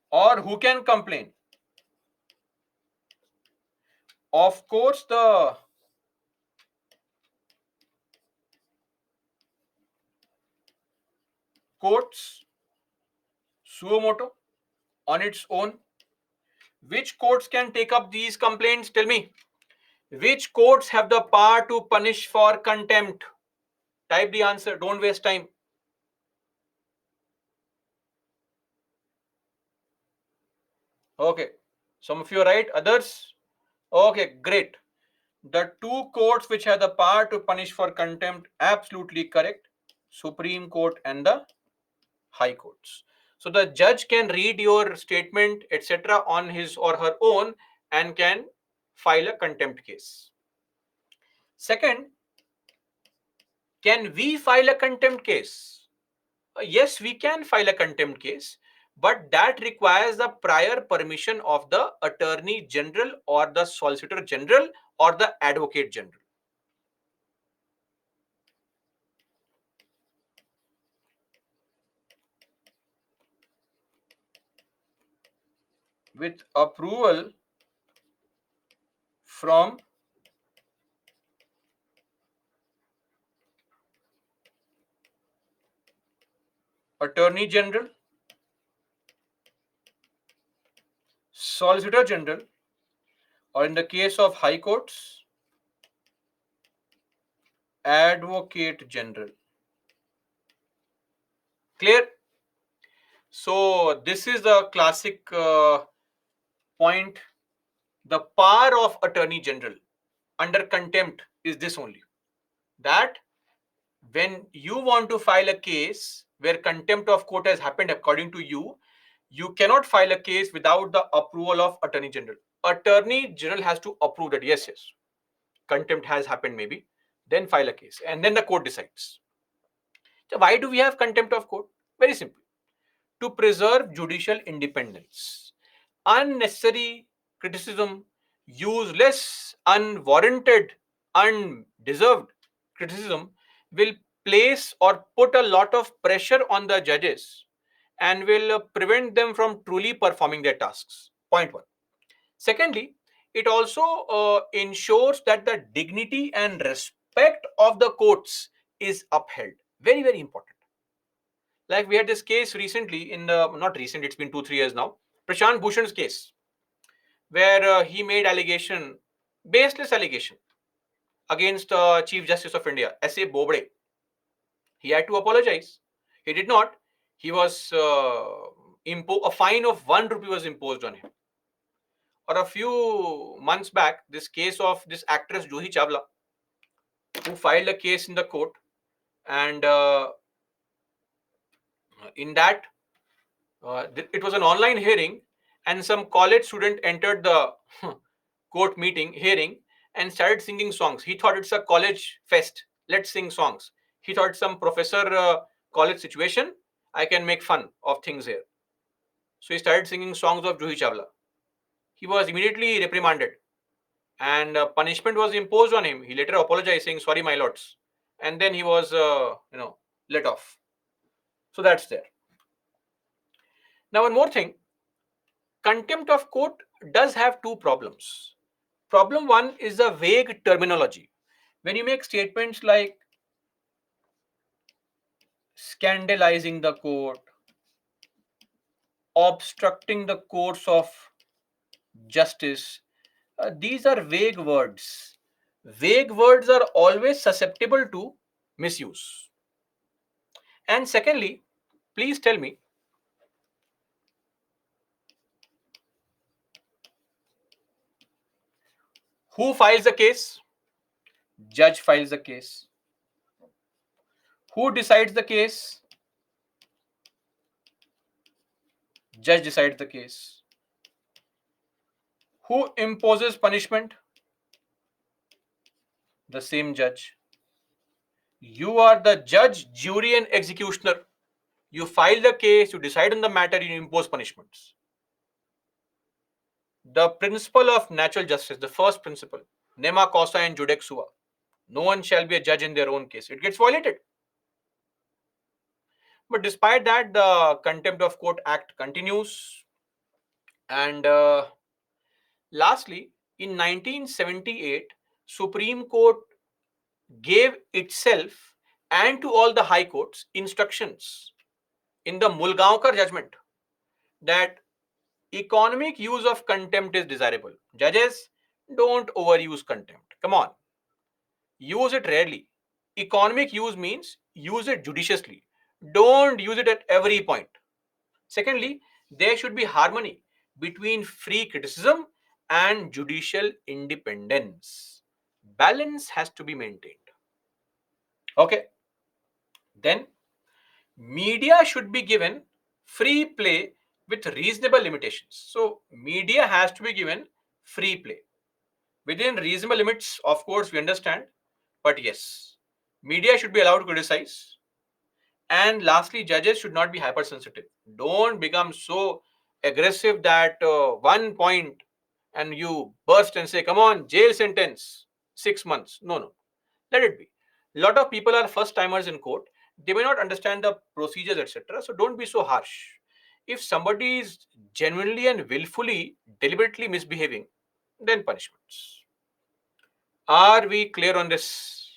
Or who can complain? Of course, the courts suo moto on its own. Which courts can take up these complaints? Tell me. Which courts have the power to punish for contempt? Type the answer. Don't waste time. Okay. Some of you are right. Others? Okay, great. The two courts which have the power to punish for contempt, absolutely correct. Supreme Court and the High Courts. So the judge can read your statement, etc., on his or her own, and can file a contempt case. Second, can we file a contempt case? Yes, we can file a contempt case, but that requires the prior permission of the Attorney General, or the Solicitor General, or the Advocate General. With approval from Attorney General, Solicitor General, or in the case of High Courts, Advocate General. Clear? So this is the classic point. The power of Attorney General under contempt is this only, that when you want to file a case where contempt of court has happened according to you, you cannot file a case without the approval of Attorney General. Attorney General has to approve that, yes, contempt has happened maybe, then file a case, and then the court decides. So why do we have contempt of court? Very simple. To preserve judicial independence. Unnecessary criticism, useless, unwarranted, undeserved criticism will place or put a lot of pressure on the judges, and will prevent them from truly performing their tasks. Point one. Secondly, it also ensures that the dignity and respect of the courts is upheld. Very, very important. Like we had this case recently, in the, not recent, it's been 2 3 years now, Prashant Bhushan's case, where he made allegation, baseless allegation, against Chief Justice of India, S.A. Bobde. He had to apologize. He did not. He was a fine of 1 rupee was imposed on him. Or a few months back, this case of this actress Juhi Chawla, who filed a case in the court, and in that, it was an online hearing, and some college student entered the court meeting hearing and started singing songs. He thought it's a college fest. Let's sing songs. He thought some professor college situation, I can make fun of things here. So he started singing songs of Juhi Chawla. He was immediately reprimanded, and punishment was imposed on him. He later apologized, saying, "Sorry, my lords," and then he was, let off. So that's there. Now, one more thing: contempt of court does have two problems. Problem one is the vague terminology. When you make statements like scandalizing the court, obstructing the course of justice, these are vague words. Vague words are always susceptible to misuse. And secondly, please tell me, who files the case? Judge files the case. Who decides the case? Judge decides the case. Who imposes punishment? The same judge. You are the judge, jury, and executioner. You file the case, you decide on the matter, you impose punishments. The principle of natural justice, the first principle, nema causa and judex sua. No one shall be a judge in their own case. It gets violated. But despite that, the Contempt of Court Act continues. And lastly, in 1978, Supreme Court gave itself and to all the high courts instructions in the Mulgaonkar judgment that economic use of contempt is desirable. Judges, don't overuse contempt. Come on, use it rarely. Economic use means use it judiciously. Don't use it at every point. Secondly, there should be harmony between free criticism and judicial independence. Balance has to be maintained. Okay, then media should be given free play with reasonable limitations. So, media has to be given free play within reasonable limits. Of course, we understand, but yes, media should be allowed to criticize. And lastly, judges should not be hypersensitive. Don't become so aggressive that one point and you burst and say, come on, jail sentence, 6 months. No, no, let it be. A lot of people are first timers in court. They may not understand the procedures, etc. So don't be so harsh. If somebody is genuinely and willfully, deliberately misbehaving, then punishments. Are we clear on this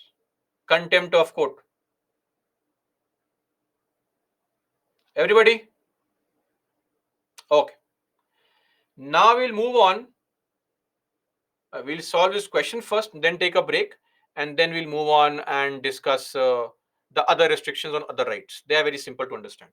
contempt of court? Everybody? Okay. Now we'll move on. We'll solve this question first, then take a break, and then we'll move on and discuss the other restrictions on other rights. They are very simple to understand.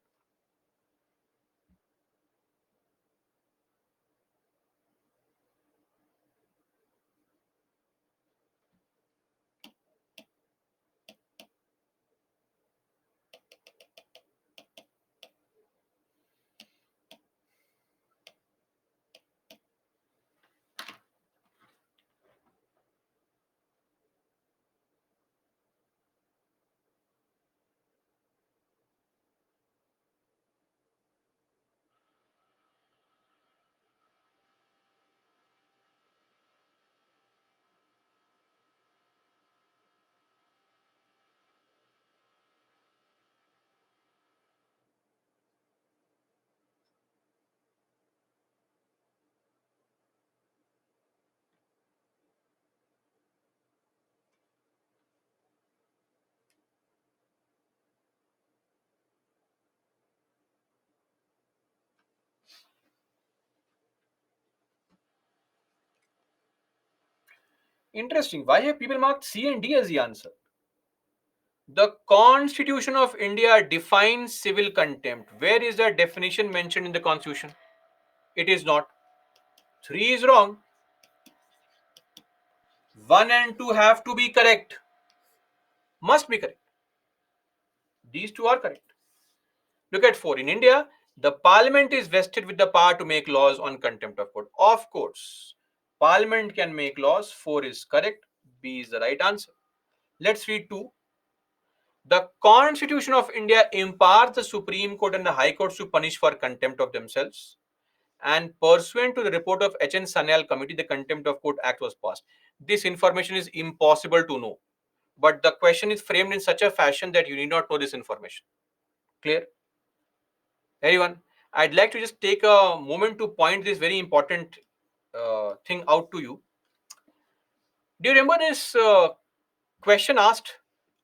Interesting. Why have people marked C and D as the answer? The Constitution of India defines civil contempt. Where is that definition mentioned in the Constitution? It is not. 3 is wrong. 1 and 2 have to be correct. Must be correct. These two are correct. Look at 4. In India, the parliament is vested with the power to make laws on contempt of court. Of course, parliament can make laws. 4 is correct. B is the right answer. Let's read 2. The Constitution of India empowers the Supreme Court and the High Courts to punish for contempt of themselves. And pursuant to the report of H.N. Sanyal Committee, the Contempt of Court Act was passed. This information is impossible to know, but the question is framed in such a fashion that you need not know this information. Clear? Everyone, I'd like to just take a moment to point this very important thing out to you. Do you remember this question asked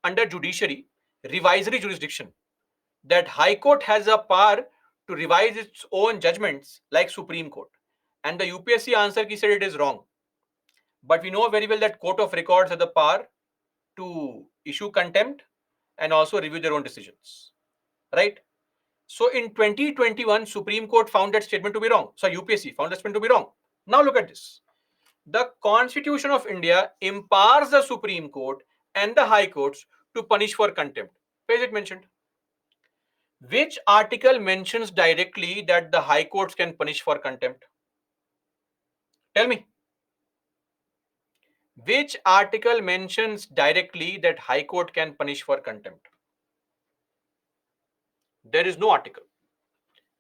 under judiciary revisory jurisdiction, that High Court has a power to revise its own judgments like Supreme Court? And the UPSC answer said it is wrong. But we know very well that Court of Records have the power to issue contempt and also review their own decisions. Right? So in 2021, Supreme Court found that statement to be wrong. So UPSC found that statement to be wrong. Now look at this. The Constitution of India empowers the Supreme Court and the High Courts to punish for contempt. Where is it mentioned? Which article mentions directly that the High Courts can punish for contempt? Tell me. Which article mentions directly that High Court can punish for contempt? There is no article.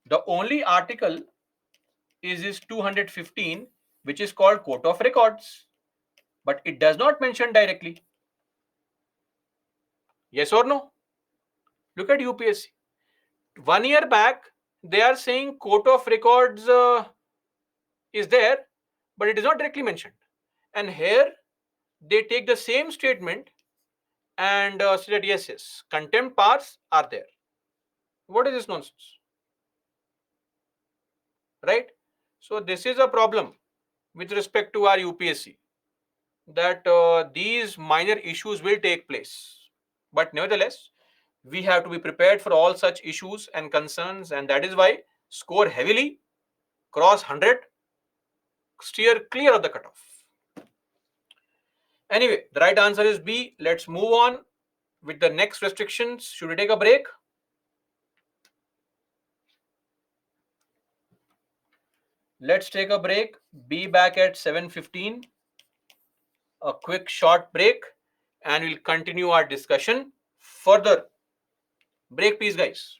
The only article is 215, which is called Court of Records, but it does not mention directly. Yes or no? Look at UPSC. 1 year back, they are saying Court of Records is there, but it is not directly mentioned. And here they take the same statement and say that yes, yes, contempt powers are there. What is this nonsense? Right? So this is a problem with respect to our UPSC, that these minor issues will take place. But nevertheless, we have to be prepared for all such issues and concerns, and that is why score heavily, cross 100, steer clear of the cutoff. Anyway, the right answer is B. Let's move on with the next restrictions. Should we take a break? Let's take a break. Be back at 7:15. A quick short break, and we'll continue our discussion further. Break, please, guys.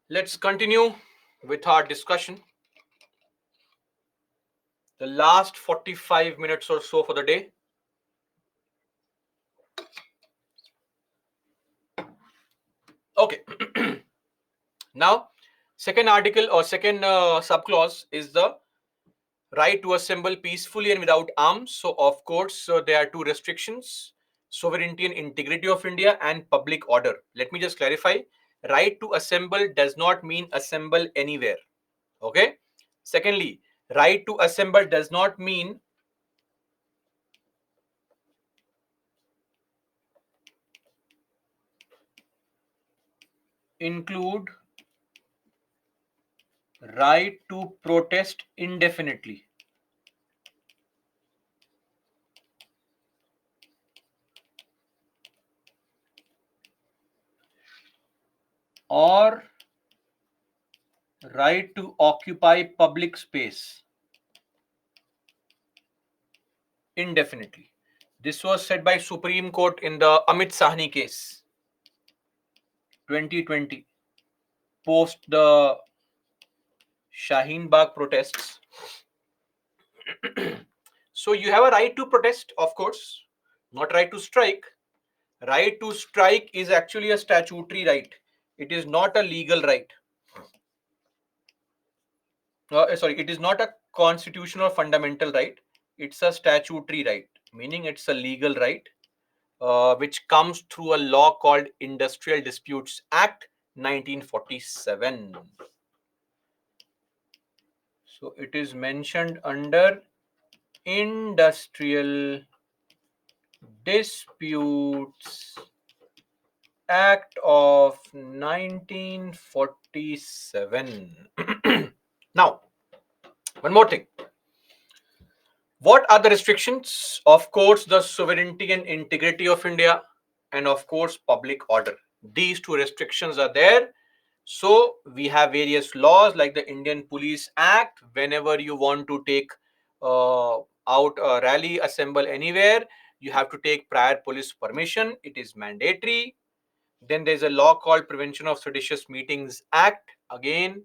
Let's continue with our discussion. The last 45 minutes or so for the day. Okay. Now, second article or second subclause is the right to assemble peacefully and without arms. So, of course, there are two restrictions: sovereignty and integrity of India and public order. Let me just clarify. Right to assemble does not mean assemble anywhere. Okay. Secondly, right to assemble does not mean include right to protest indefinitely or right to occupy public space indefinitely. This was said by Supreme Court in the Amit Sahni case 2020 post the Shaheen Bagh protests. So you have a right to protest, of course, not right to strike. Right to strike is actually a statutory right. It is not a legal right. Sorry, it is not a constitutional or fundamental right. It's a statutory right, meaning it's a legal right, which comes through a law called Industrial Disputes Act 1947. So it is mentioned under Industrial Disputes Act of 1947. Now, one more thing. What are the restrictions? Of course, the sovereignty and integrity of India, and of course, public order. These two restrictions are there. So, we have various laws like the Indian Police Act. Whenever you want to take out a rally, assemble anywhere, you have to take prior police permission. It is mandatory. Then there's a law called Prevention of Seditious Meetings Act. Again,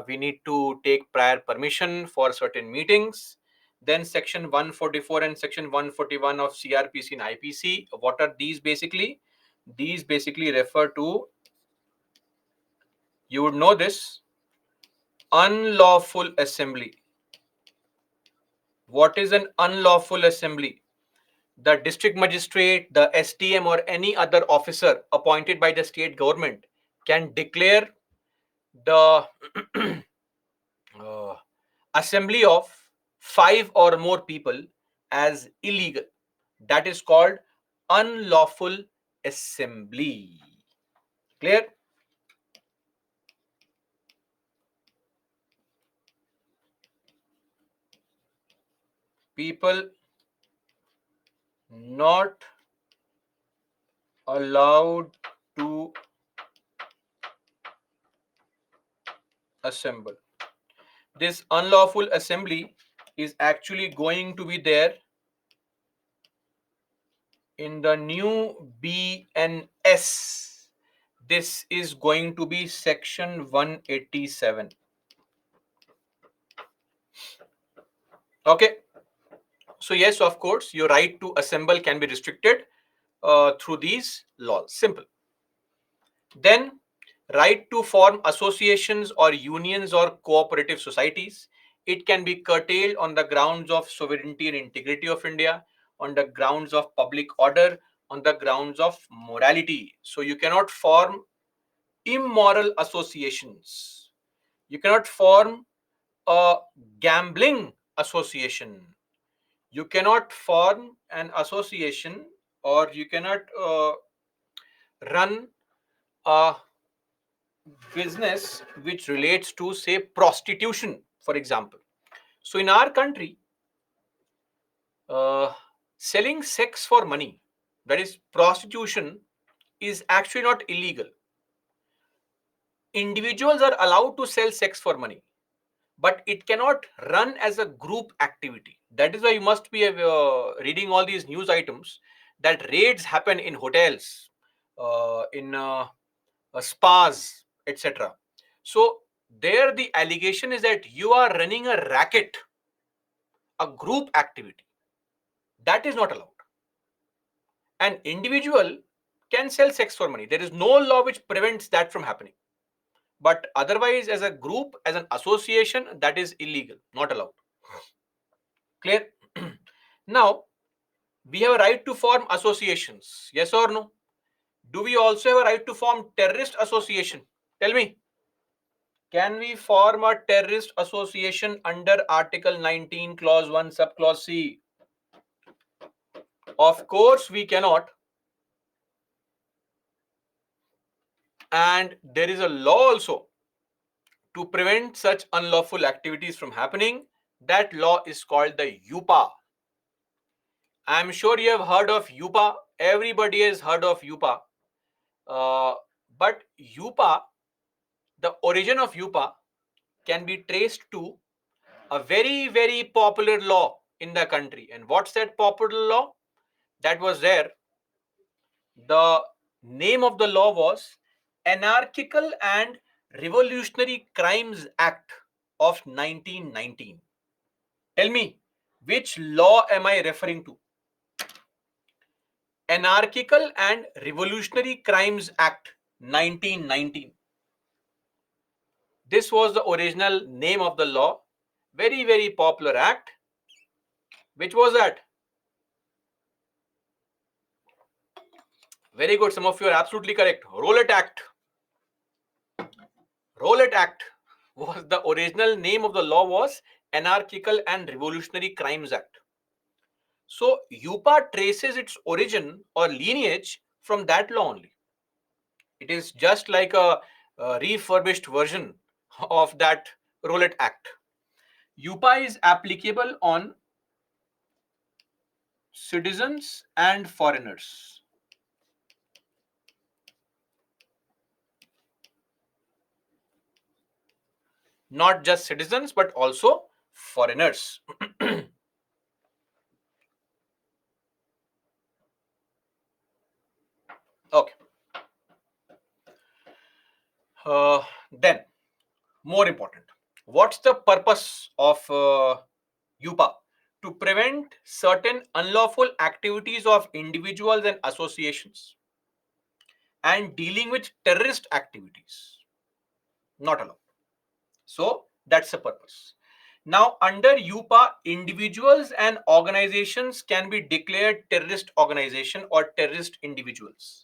we need to take prior permission for certain meetings. Then section 144 and section 141 of CRPC and IPC. What are these basically? These basically refer to, you would know this, unlawful assembly. What is an unlawful assembly? The district magistrate, the STM, or any other officer appointed by the state government can declare the uh, assembly of 5 or more people as illegal. That is called unlawful assembly. Clear? People not allowed to assemble. This unlawful assembly is actually going to be there in the new BNS. This is going to be section 187. Okay. So yes, of course, your right to assemble can be restricted through these laws. Simple. Then, right to form associations or unions or cooperative societies. It can be curtailed on the grounds of sovereignty and integrity of India, on the grounds of public order, on the grounds of morality. So you cannot form immoral associations. You cannot form a gambling association. You cannot form an association, or you cannot run a business which relates to, say, prostitution, for example. So in our country, uh, selling sex for money, that is prostitution, is actually not illegal. Individuals are allowed to sell sex for money, but it cannot run as a group activity. That is why you must be reading all these news items that raids happen in hotels, in spas, etc. So there the allegation is that you are running a racket, a group activity. That is not allowed. An individual can sell sex for money. There is no law which prevents that from happening. But otherwise, as a group, as an association, that is illegal, not allowed. Clear? Now, we have a right to form associations. Yes or no? Do we also have a right to form terrorist association? Tell me. Can we form a terrorist association under Article 19, Clause 1, Subclause C? Of course, we cannot. And there is a law also to prevent such unlawful activities from happening. That law is called the UPA. I'm sure you have heard of UPA. Everybody has heard of UPA. But UPA, the origin of UPA can be traced to a very, very popular law in the country. And what's that popular law that was there? The name of the law was Anarchical and Revolutionary Crimes Act of 1919. Tell me, which law am I referring to? Anarchical and Revolutionary Crimes Act 1919. This was the original name of the law. Very, very popular act. Which was that? Very good. Some of you are absolutely correct. Rowlatt Act. Rowlatt Act was the original name of the law was Anarchical and Revolutionary Crimes Act. So UPA traces its origin or lineage from that law only. It is just like a refurbished version of that Rowlatt Act. UPA is applicable on citizens and foreigners. Not just citizens, but also foreigners. Okay. Then, more important, what's the purpose of UPA? To prevent certain unlawful activities of individuals and associations and dealing with terrorist activities. Not allowed. So, that's the purpose. Now, under UPA, individuals and organizations can be declared terrorist organization or terrorist individuals.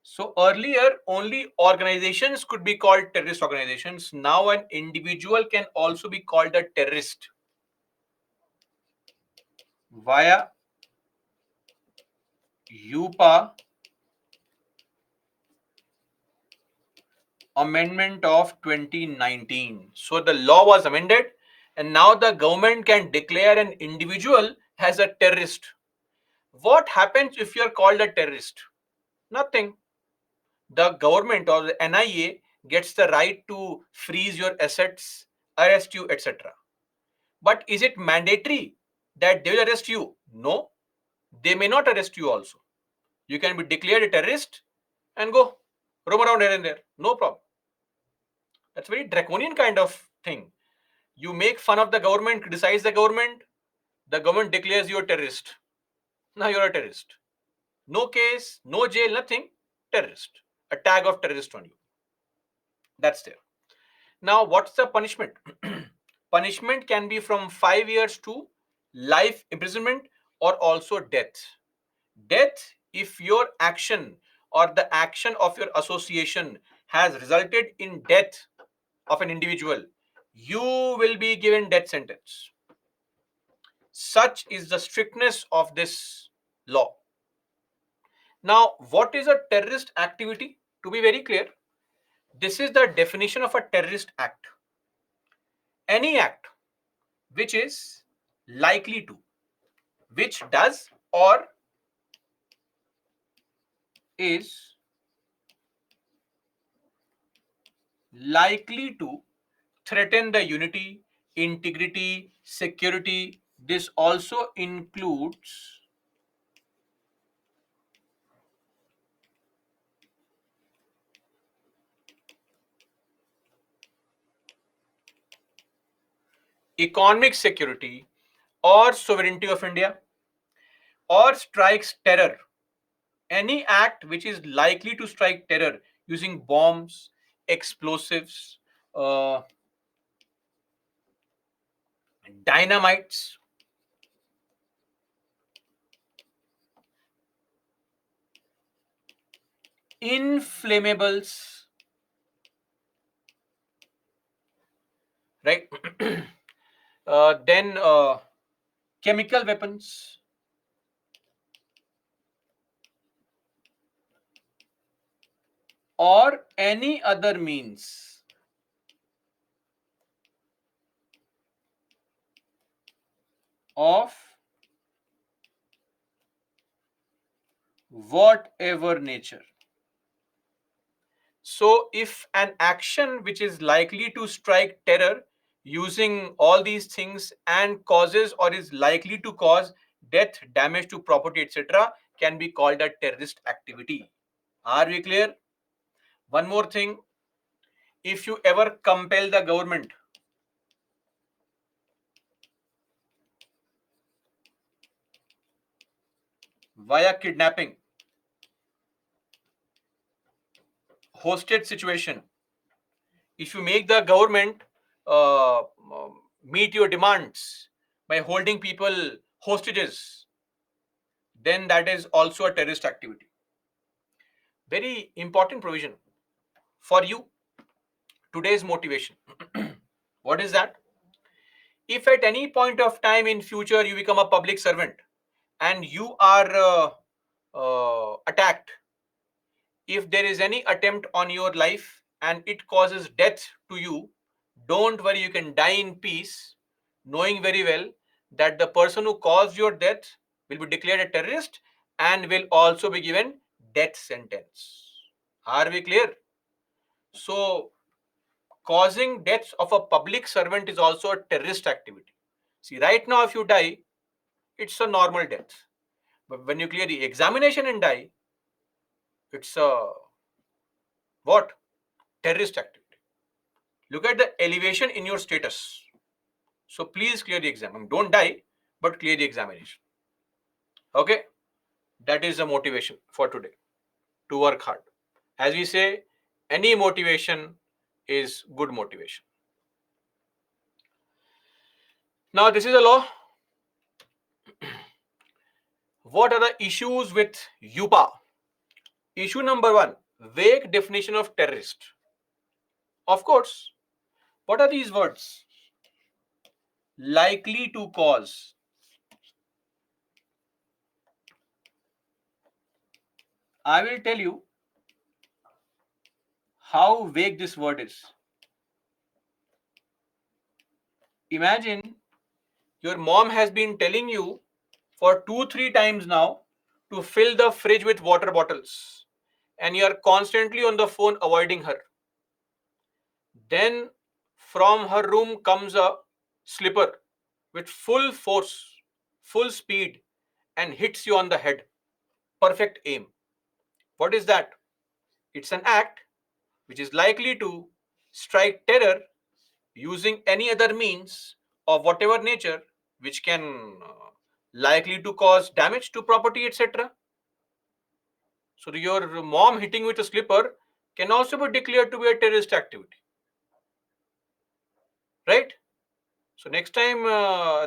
So earlier, only organizations could be called terrorist organizations. Now an individual can also be called a terrorist via UPA amendment of 2019. So the law was amended and now the government can declare an individual as a terrorist. What happens if you are called a terrorist? Nothing. The government or the NIA gets the right to freeze your assets, arrest you, etc. But is it mandatory that they will arrest you? No, they may not arrest you also. You can be declared a terrorist and go roam around here and there. No problem. That's very draconian kind of thing. You make fun of the government, criticize the government declares you a terrorist. Now you're a terrorist. No case, no jail, nothing. Terrorist. A tag of terrorist on you. That's there. Now, what's the punishment? Punishment can be from 5 years to life imprisonment or also death. Death if your action or the action of your association has resulted in death of an individual, you will be given death sentence. Such is the strictness of this law. Now, what is a terrorist activity? To be very clear, this is the definition of a terrorist act. Any act which is likely to, which does or is likely to threaten the unity, integrity, security. This also includes economic security, or sovereignty of India, or strikes terror. Any act which is likely to strike terror using bombs, explosives, uh, dynamites, inflammables, right? Then chemical weapons, or any other means of whatever nature. So, if an action which is likely to strike terror using all these things and causes or is likely to cause death, damage to property, etc., can be called a terrorist activity. Are we clear? One more thing, if you ever compel the government via kidnapping, hostage situation, if you make the government meet your demands by holding people hostages, then that is also a terrorist activity. Very important provision for you. Today's motivation. What is that? If at any point of time in future you become a public servant and you are attacked, if there is any attempt on your life and it causes death to you, don't worry, you can die in peace, knowing very well that the person who caused your death will be declared a terrorist and will also be given death sentence. Are we clear? So, causing deaths of a public servant is also a terrorist activity. See, right now, if you die, it's a normal death. But when you clear the examination and die, it's a what? Terrorist activity. Look at the elevation in your status. So please clear the exam. I mean, don't die, but clear the examination. Okay? That is the motivation for today, to work hard. As we say, any motivation is good motivation. Now, this is a law. What are the issues with UPA? Issue number one, vague definition of terrorist. Of course, what are these words? Likely to cause. I will tell you how vague this word is. Imagine your mom has been telling you for 2 3 times now to fill the fridge with water bottles, and you are constantly on the phone avoiding her. Then from her room comes a slipper with full force, full speed, and hits you on the head. Perfect aim. What is that? It's an act which is likely to strike terror using any other means of whatever nature which can likely to cause damage to property, etc. So your mom hitting with a slipper can also be declared to be a terrorist activity, right? So next time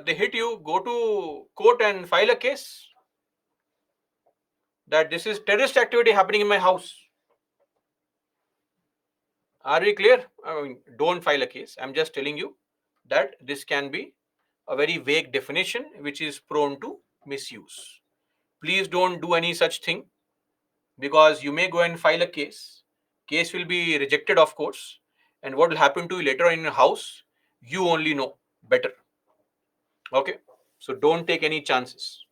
they hit you, go to court and file a case that this is terrorist activity happening in my house. Are we clear? I mean, don't file a case. I'm just telling you that this can be a very vague definition which is prone to misuse. Please don't do any such thing, because you may go and file a case. Case will be rejected, of course, and what will happen to you later on in your house, you only know better. Okay, so don't take any chances.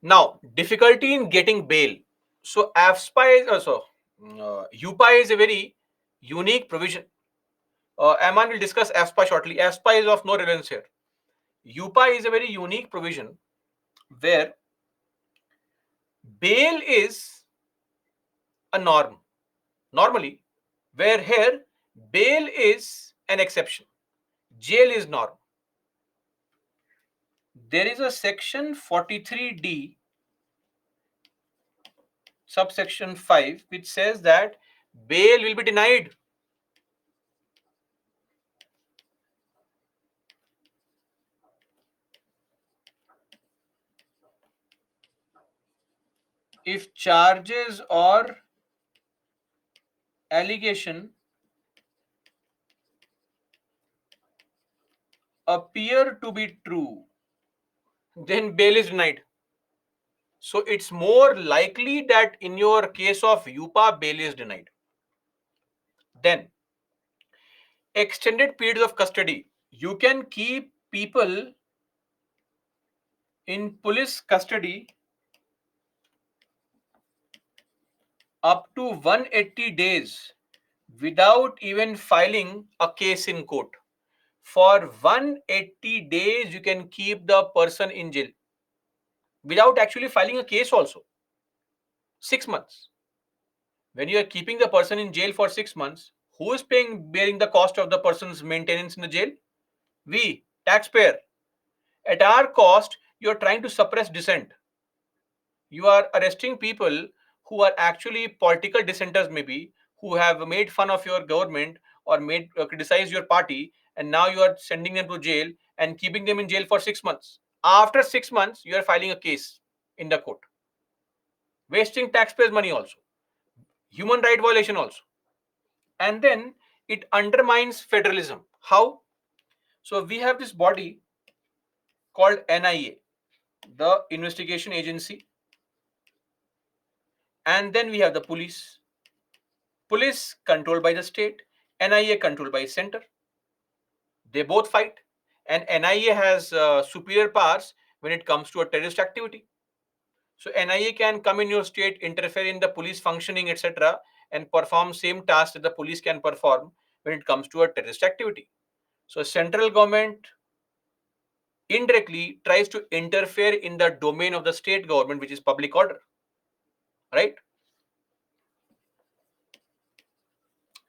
Now, difficulty in getting bail. So, AFSPA is also UPA is a very unique provision. Aman will discuss AFSPA shortly. AFSPA is of no relevance here. UPA is a very unique provision where bail is a norm normally, where here bail is an exception. Jail is norm. There is a section 43D, subsection 5, which says that bail will be denied if charges or allegation appear to be true, then bail is denied. So it's more likely that in your case of UPA, bail is denied. Then, extended periods of custody. You can keep people in police custody up to 180 days without even filing a case in court. For 180 days, you can keep the person in jail without actually filing a case also. 6 months. When you are keeping the person in jail for 6 months, who is bearing the cost of the person's maintenance in the jail? We, taxpayer. At our cost, you are trying to suppress dissent. You are arresting people who are actually political dissenters, maybe, who have made fun of your government or made criticize your party, and now you are sending them to jail and keeping them in jail for 6 months. After 6 months, you are filing a case in the court, wasting taxpayers' money also, human right violation also. And then it undermines federalism. How? So we have this body called NIA, the investigation agency, and then we have the police. Police controlled by the state, NIA controlled by center. They both fight, and NIA has superior powers when it comes to a terrorist activity. So NIA can come in your state, interfere in the police functioning, etc., and perform same tasks that the police can perform when it comes to a terrorist activity. So central government indirectly tries to interfere in the domain of the state government, which is public order, right?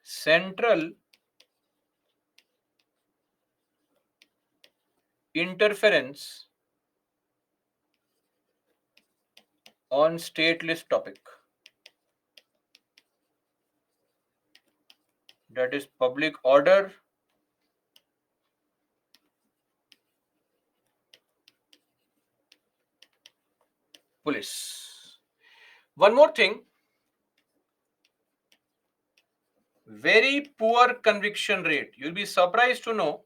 Central interference on stateless topic, that is public order, police. One more thing, very poor conviction rate. You'll be surprised to know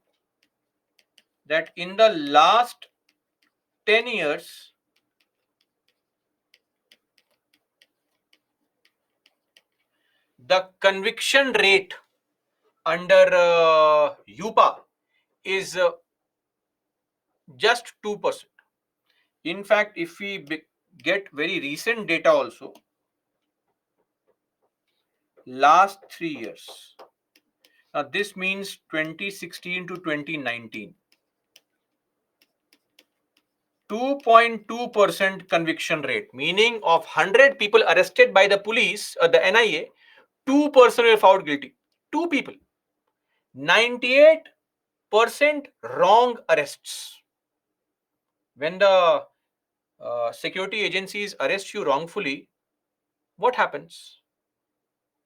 that in the last 10 years, the conviction rate under UPA is just 2%. In fact, if we get very recent data also, last 3 years. Now, this means 2016 to 2019. 2.2% conviction rate, meaning of 100 people arrested by the police or the NIA, 2% were found guilty. 2 people. 98% wrong arrests. When the security agencies arrest you wrongfully, what happens?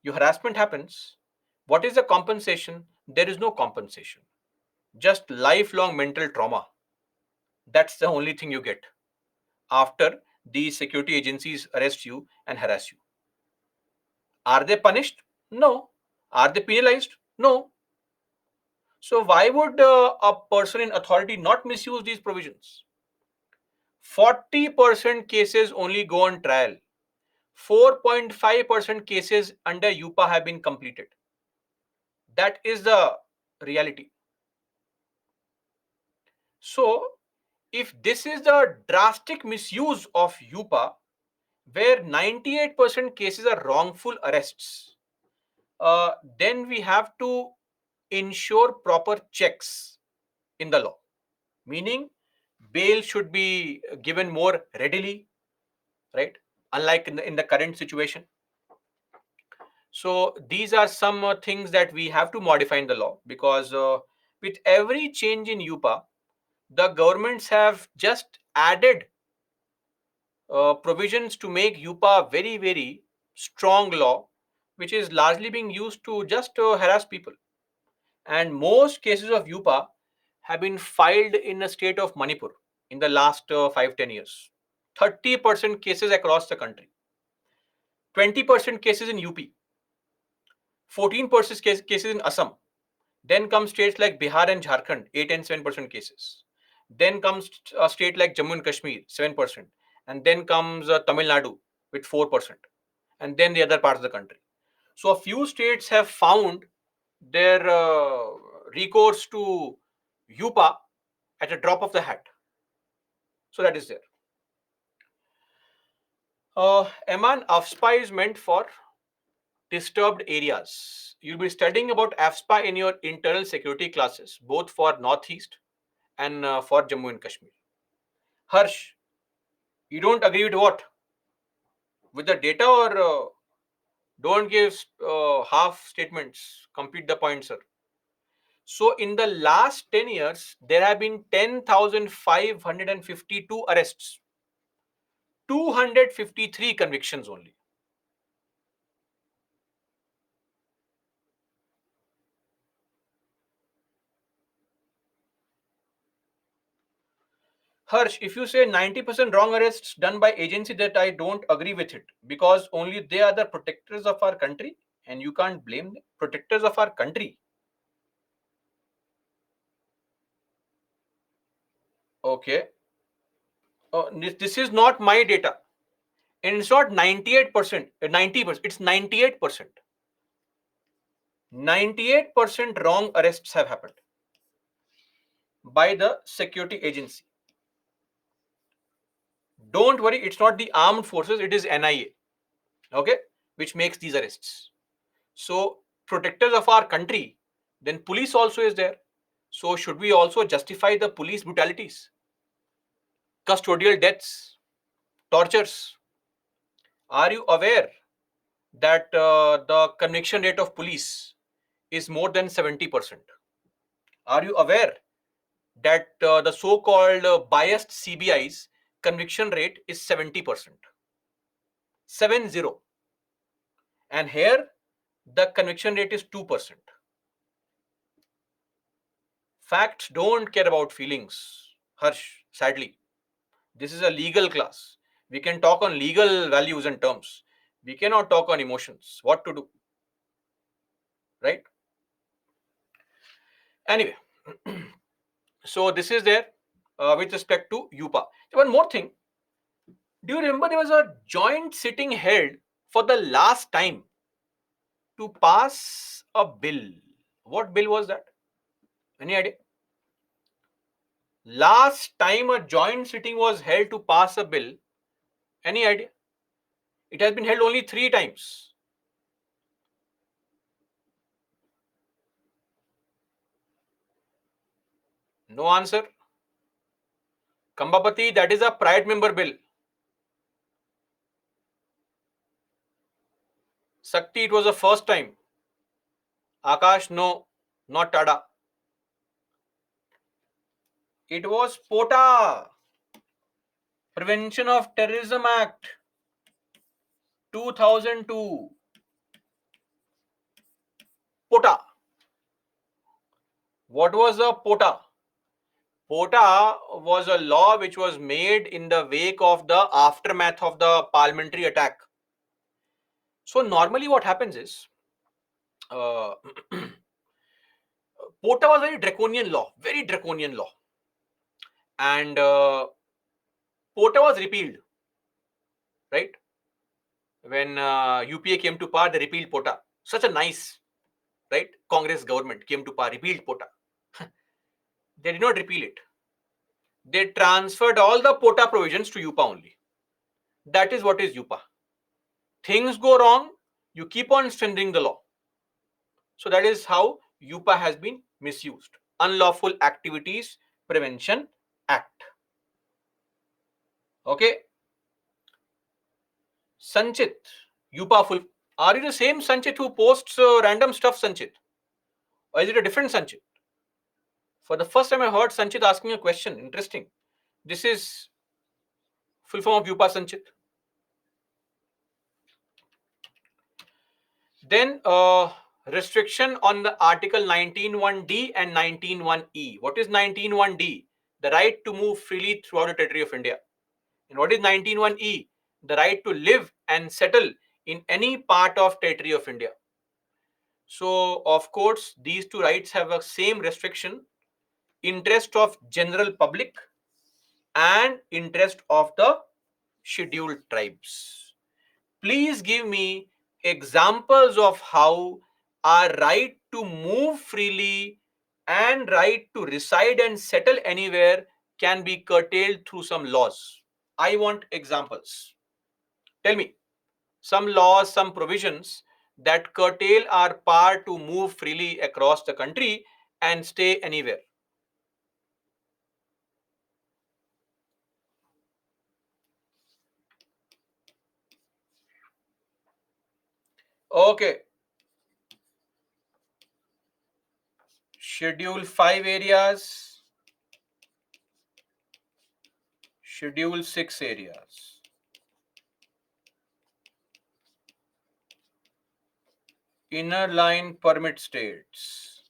Your harassment happens. What is the compensation? There is no compensation. Just lifelong mental trauma. That's the only thing you get after these security agencies arrest you and harass you. Are they punished? No. Are they penalized? No. So why would a person in authority not misuse these provisions? 40% cases only go on trial. 4.5% cases under UPA have been completed. That is the reality. So, if this is the drastic misuse of UPA, where 98% cases are wrongful arrests, then we have to ensure proper checks in the law. Meaning, bail should be given more readily, right? Unlike in the current situation. So these are some things that we have to modify in the law, because With every change in UPA, the governments have just added provisions to make UPA very, very strong law, which is largely being used to just harass people. And most cases of UPA have been filed in the state of Manipur in the last 5-10 years. 30% cases across the country, 20% cases in UP, 14% cases in Assam. Then comes states like Bihar and Jharkhand, 8 and 7% cases. Then comes a state like Jammu and Kashmir, 7%. And then comes Tamil Nadu with 4%. And then the other parts of the country. So a few states have found their recourse to UPA at a drop of the hat. So that is there. Eman, AFSPA is meant for disturbed areas. You'll be studying about AFSPA in your internal security classes, both for Northeast and for Jammu and Kashmir. Harsh, you don't agree with what? With the data, or don't give half statements? Complete the point, sir. So, in the last 10 years, there have been 10,552 arrests, 253 convictions only. Harsh, if you say 90% wrong arrests done by agency, that I don't agree with it, because only they are the protectors of our country and you can't blame them. Protectors of our country. Okay. This is not my data. And it's not 98%, 90%, it's 98%. 98% wrong arrests have happened by the security agency. Don't worry, it's not the armed forces, it is NIA, okay, which makes these arrests. So, protectors of our country, then police also is there. So, should we also justify the police brutalities, custodial deaths, tortures? Are you aware that the conviction rate of police is more than 70%? Are you aware that the so-called biased CBI's conviction rate is 70%? 70. And here the conviction rate is 2%. Facts don't care about feelings, Harsh, sadly. This is a legal class. We can talk on legal values and terms. We cannot talk on emotions. What to do? Right? Anyway, so this is there with respect to UPA. One more thing. Do you remember there was a joint sitting held for the last time to pass a bill? What bill was that? Any idea? Last time a joint sitting was held to pass a bill. Any idea? It has been held only 3 times. No answer. Kambapati, that is a private member bill. Sakti, it was the first time. Akash, no, not Tada. It was POTA, Prevention of Terrorism Act, 2002. POTA. What was a POTA? POTA was a law which was made in the wake of the aftermath of the parliamentary attack. So normally what happens is, uh, POTA was very draconian law, and POTA was repealed, right? When UPA came to power, they repealed POTA. Such a nice, right? Congress government came to power, repealed POTA. They did not repeal it. They transferred all the POTA provisions to UPA only. That is what is UPA. Things go wrong, you keep on strengthening the law. So that is how UPA has been misused. Unlawful Activities Prevention Act. Okay. Sanchit, UPA full. Are you the same Sanchit who posts random stuff, Sanchit? Or is it a different Sanchit? For the first time, I heard Sanchit asking a question. Interesting. This is full form of Yupa Sanchit. Then restriction on the Article 19(1)(d) and 19(1)(e). What is 19(1)(d)? The right to move freely throughout the territory of India. And what is 19(1)(e)? The right to live and settle in any part of territory of India. So, of course, these two rights have a same restriction: interest of general public and interest of the scheduled tribes. Please give me examples of how our right to move freely and right to reside and settle anywhere can be curtailed through some laws. I want examples. Tell me some laws, some provisions that curtail our power to move freely across the country and stay anywhere. Okay, Schedule 5 areas, Schedule 6 areas. Inner line permit states.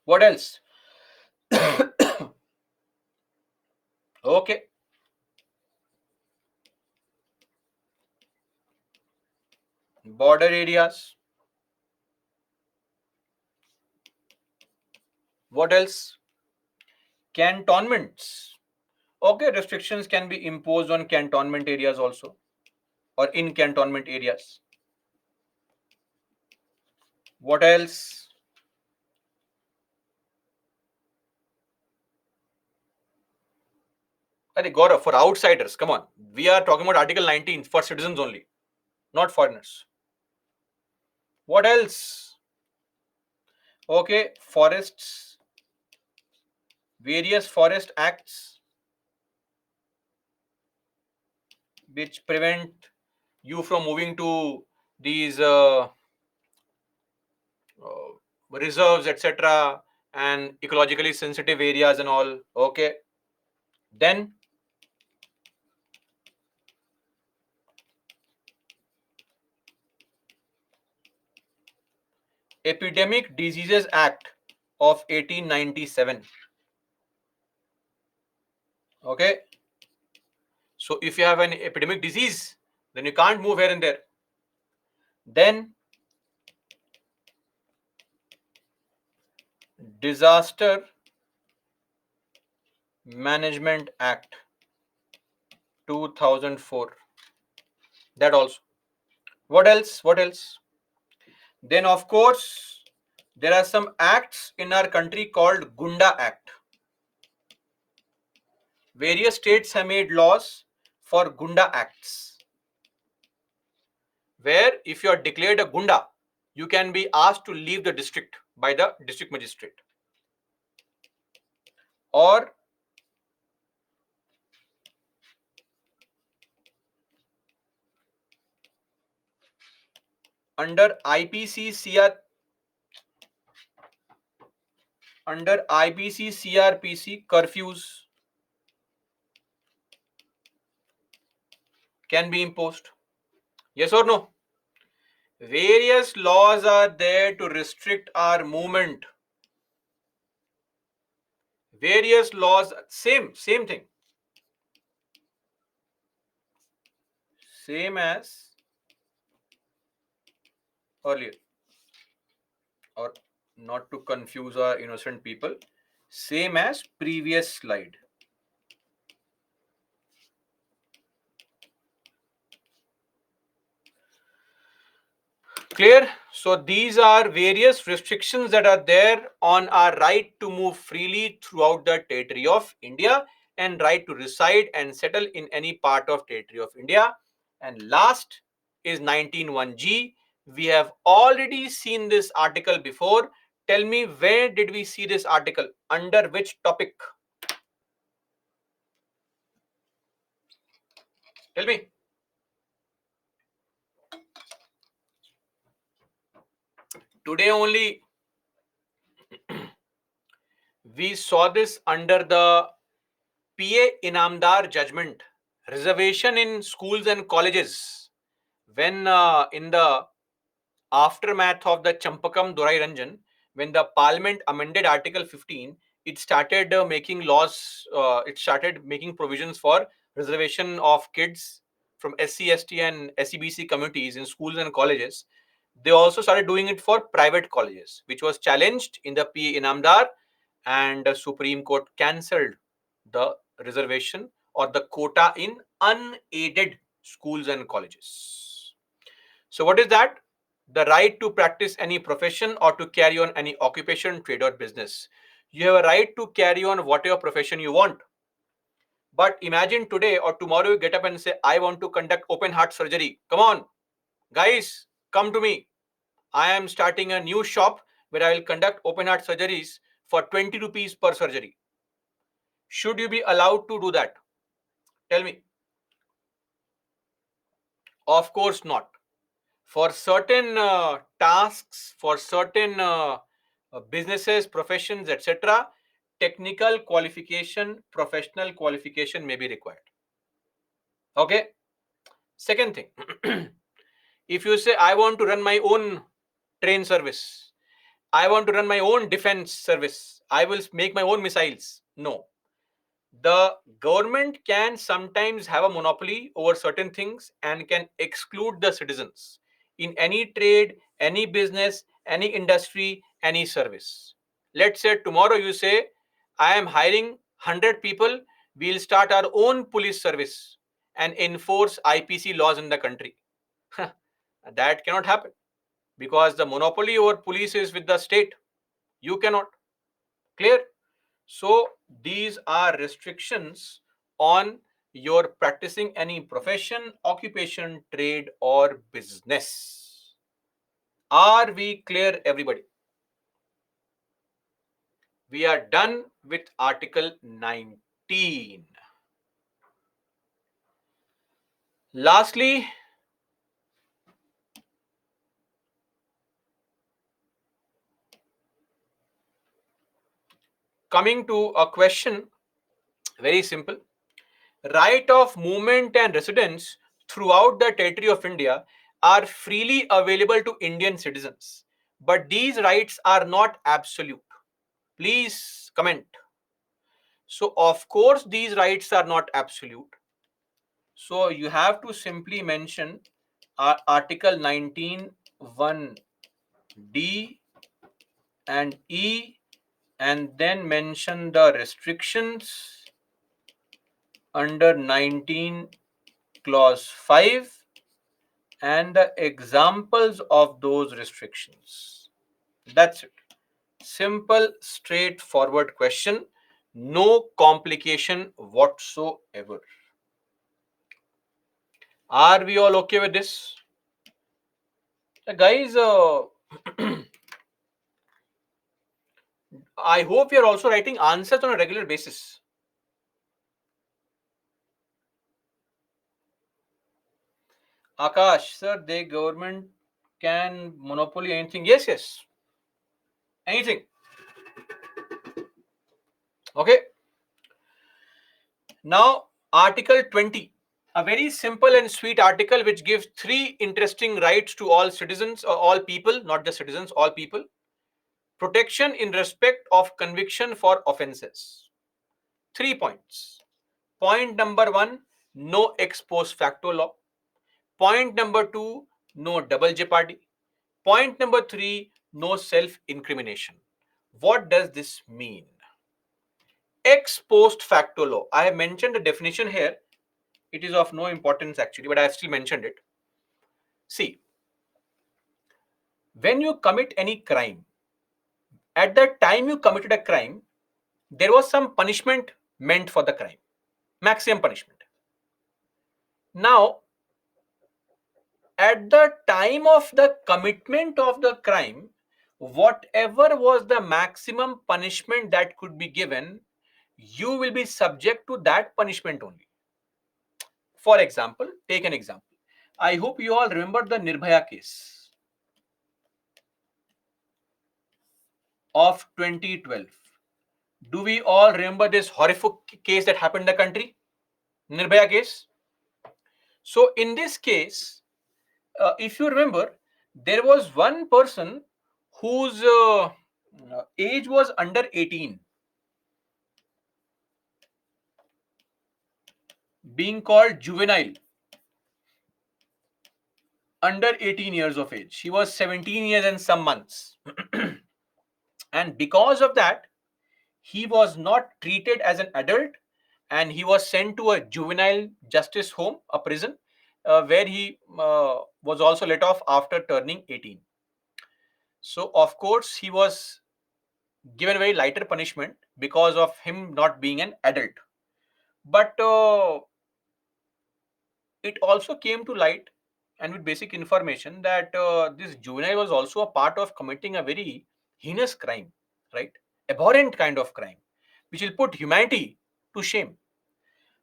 What else? Okay. Border areas. What else? Cantonments. Okay, restrictions can be imposed on cantonment areas also, or in cantonment areas. What else? Arey Gaurav, for outsiders, come on. We are talking about Article 19 for citizens only, not foreigners. What else? Okay, forests, various forest acts which prevent you from moving to these reserves, etc., and ecologically sensitive areas and all. Okay. Then Epidemic Diseases Act of 1897. Okay. So if you have an epidemic disease, then you can't move here and there. Then Disaster Management Act 2004. That also. What else? What else? Then, of course, there are some acts in our country called Gunda Act. Various states have made laws for Gunda Acts, where if you are declared a Gunda, you can be asked to leave the district by the district magistrate. Or under IPC CR, under IPC CRPC, curfews can be imposed. Yes or no? Various laws are there to restrict our movement. Various laws, same thing. Same as earlier. Or not to confuse our innocent people, same as previous slide. Clear? So these are various restrictions that are there on our right to move freely throughout the territory of India and right to reside and settle in any part of territory of India. And last is 19(1)(g). We have already seen this article before. Tell me, where did we see this article? Under which topic? Tell me. Today only we saw this under the PA Inamdar judgment. Reservation in schools and colleges. When in the aftermath of the Champakam Durai Ranjan, when the Parliament amended Article 15, it started making laws, it started making provisions for reservation of kids from SC, ST, and SEBC communities in schools and colleges. They also started doing it for private colleges, which was challenged in the PA Inamdar, and the Supreme Court cancelled the reservation or the quota in unaided schools and colleges. So, what is that? The right to practice any profession or to carry on any occupation, trade, or business. You have a right to carry on whatever profession you want. But imagine today or tomorrow you get up and say, I want to conduct open heart surgery. Come on, guys, come to me. I am starting a new shop where I will conduct open heart surgeries for 20 rupees per surgery. Should you be allowed to do that? Tell me. Of course not. For certain tasks, for certain businesses, professions, etc., technical qualification, professional qualification may be required. Okay. Second thing, if you say, I want to run my own train service, I want to run my own defense service, I will make my own missiles. No. The government can sometimes have a monopoly over certain things and can exclude the citizens in any trade, any business, any industry, any service. Let's say tomorrow you say, I am hiring 100 people, we'll start our own police service and enforce IPC laws in the country. That cannot happen because the monopoly over police is with the state. You cannot. Clear? So these are restrictions on your practicing any profession, occupation, trade, or business. Are we clear, everybody? We are done with Article 19. Lastly, coming to a question, very simple. Right of movement and residence throughout the territory of India are freely available to Indian citizens, but these rights are not absolute. Please comment. So, of course, these rights are not absolute. So, you have to simply mention Article 19, 1D and E, and then mention the restrictions under 19 clause 5 and the examples of those restrictions. That's it. Simple, straightforward question. No complication whatsoever. Are we all okay with this? Guys, I hope you're also writing answers on a regular basis. Akash, sir, the government can monopoly anything. Yes, yes. Anything. Okay. Now, Article 20. A very simple and sweet article which gives three interesting rights to all citizens or all people, not just citizens, all people. Protection in respect of conviction for offences. 3 points. Point number one, no ex post facto law. Point number two, no double jeopardy. Point number three, no self incrimination. What does this mean? Ex post facto law. I have mentioned the definition here. It is of no importance actually, but I have still mentioned it. See, when you commit any crime, at the time you committed a crime, there was some punishment meant for the crime, maximum punishment. Now, at the time of the commitment of the crime, whatever was the maximum punishment that could be given, you will be subject to that punishment only. For example, take an example. I hope you all remember the Nirbhaya case. of 2012. Do we all remember this horrific case that happened in the country? Nirbhaya case. So in this case, if you remember, there was one person whose age was under 18, being called juvenile, under 18 years of age. He was 17 years and some months. And because of that, he was not treated as an adult, and he was sent to a juvenile justice home, a prison, where he was also let off after turning 18. So, of course, he was given a very lighter punishment because of him not being an adult. But it also came to light, and with basic information, that this juvenile was also a part of committing a very heinous crime, right? Abhorrent kind of crime, which will put humanity to shame.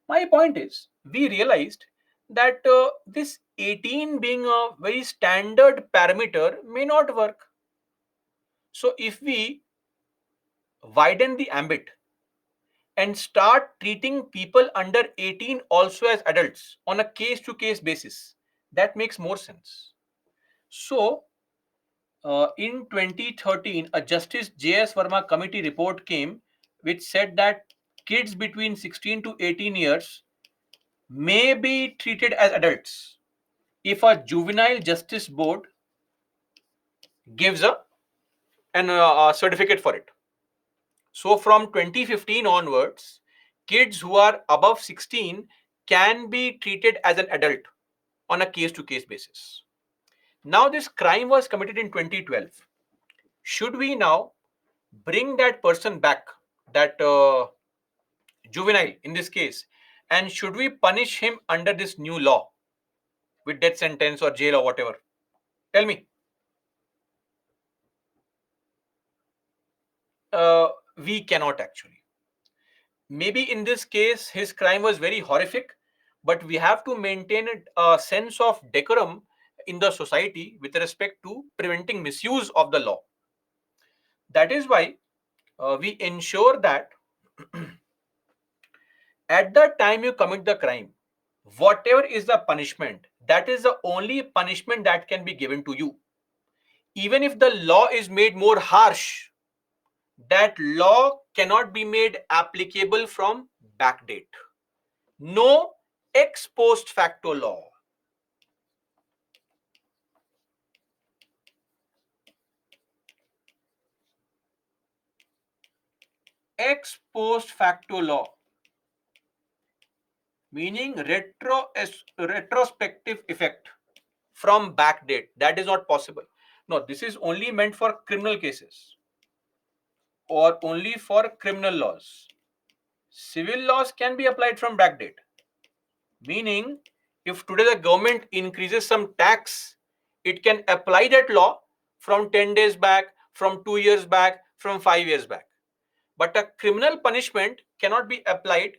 My point is, we realized that this 18 being a very standard parameter may not work. So, if we widen the ambit and start treating people under 18 also as adults on a case to case basis, that makes more sense. So, in 2013, a Justice J.S. Verma committee report came which said that kids between 16 to 18 years may be treated as adults if a juvenile justice board gives a certificate for it. So from 2015 onwards, kids who are above 16 can be treated as an adult on a case to case basis. Now this crime was committed in 2012. Should we now bring that person back, that juvenile in this case, and should we punish him under this new law with death sentence or jail or whatever? Tell me. We cannot actually. Maybe in this case, his crime was very horrific, but we have to maintain a sense of decorum in the society with respect to preventing misuse of the law. That is why we ensure that at the time you commit the crime, whatever is the punishment, that is the only punishment that can be given to you. Even if the law is made more harsh, that law cannot be made applicable from backdate. No ex post facto law. Ex post facto law, meaning retrospective effect from backdate. That is not possible. No, this is only meant for criminal cases or only for criminal laws. Civil laws can be applied from backdate. Meaning, if today the government increases some tax, it can apply that law from 10 days back, from 2 years back, from 5 years back. But a criminal punishment cannot be applied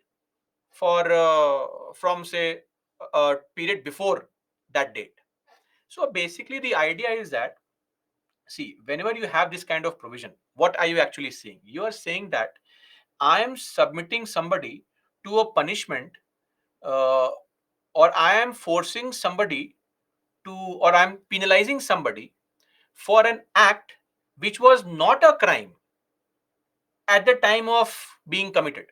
for from say a period before that date. So basically the idea is that, see, whenever you have this kind of provision, what are you actually saying? You are saying that I am submitting somebody to a punishment, uh, or I am forcing somebody to, or I'm penalizing somebody for an act which was not a crime at the time of being committed.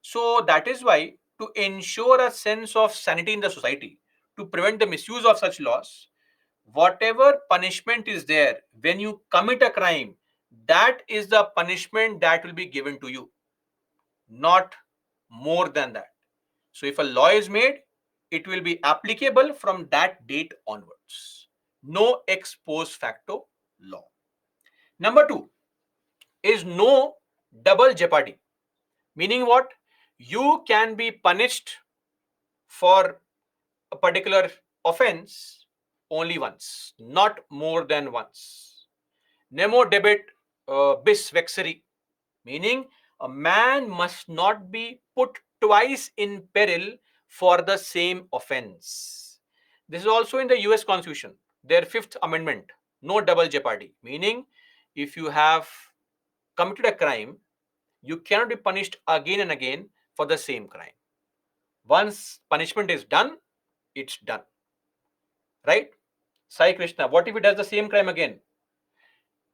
So that is why, to ensure a sense of sanity in the society, to prevent the misuse of such laws, whatever punishment is there when you commit a crime, that is the punishment that will be given to you, not more than that. So if a law is made, it will be applicable from that date onwards. No ex post facto law. Number two is no double jeopardy. Meaning what? You can be punished for a particular offense only once, not more than once. Nemo debet bis vexeri, meaning a man must not be put twice in peril for the same offense. This is also in the US Constitution, their Fifth Amendment, no double jeopardy, meaning if you have committed a crime, you cannot be punished again and again for the same crime. Once punishment is done, it's done. Right? Sai Krishna, what if he does the same crime again?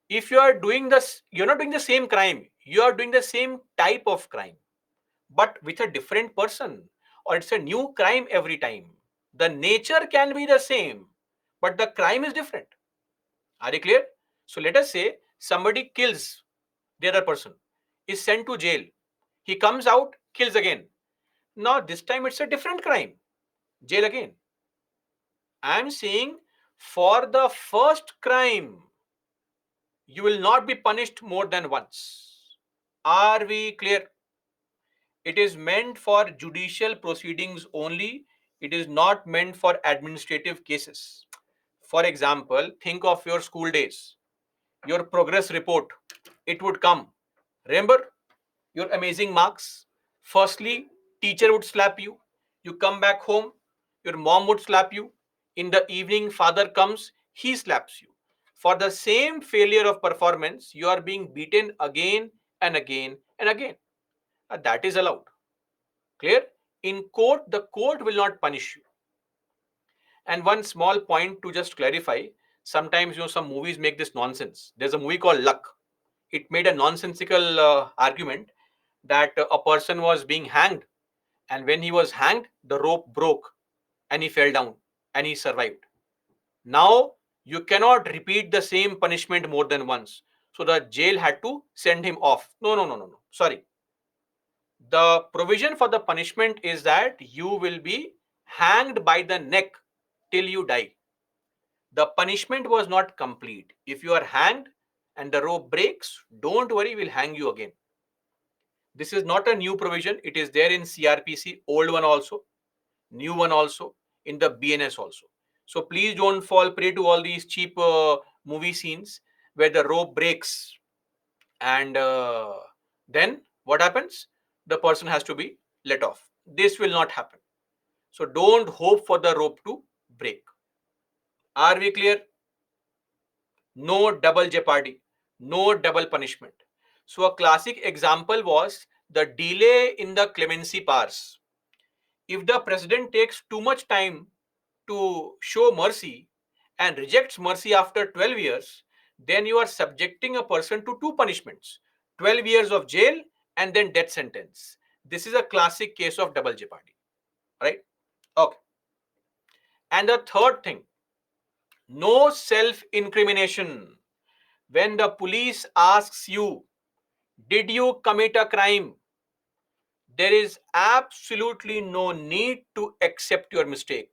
If you are doing this, you're not doing the same crime, you are doing the same type of crime, but with a different person, or it's a new crime every time. The nature can be the same, but the crime is different. Are you clear? So let us say somebody kills the other person, is sent to jail. He comes out, kills again. Now this time it's a different crime. Jail again. I am saying for the first crime, you will not be punished more than once. Are we clear? It is meant for judicial proceedings only. It is not meant for administrative cases. For example, think of your school days, your progress report. It would come. Remember your amazing marks? Firstly, teacher would slap you. You come back home, your mom would slap you. In the evening, father comes, he slaps you. For the same failure of performance, you are being beaten again and again and again. That is allowed. Clear? In court, the court will not punish you. And one small point to just clarify, sometimes some movies make this nonsense. There's a movie called Luck. It made a nonsensical argument that a person was being hanged, and when he was hanged, the rope broke and he fell down and he survived. Now you cannot repeat the same punishment more than once. So the jail had to send him off. No, no, no, no, no. Sorry. The provision for the punishment is that you will be hanged by the neck till you die. The punishment was not complete. If you are hanged and the rope breaks, don't worry, we'll hang you again. This is not a new provision. It is there in CRPC, old one also, new one also, in the BNS also. So please don't fall prey to all these cheap movie scenes where the rope breaks and then what happens? The person has to be let off. This will not happen. So don't hope for the rope to break. Are we clear? No double jeopardy, no double punishment. So a classic example was the delay in the clemency powers. If the president takes too much time to show mercy and rejects mercy after 12 years, then you are subjecting a person to two punishments, 12 years of jail and then death sentence. This is a classic case of double jeopardy, right? Okay. And the third thing, no self incrimination. When the police asks you, did you commit a crime? There is absolutely no need to accept your mistake.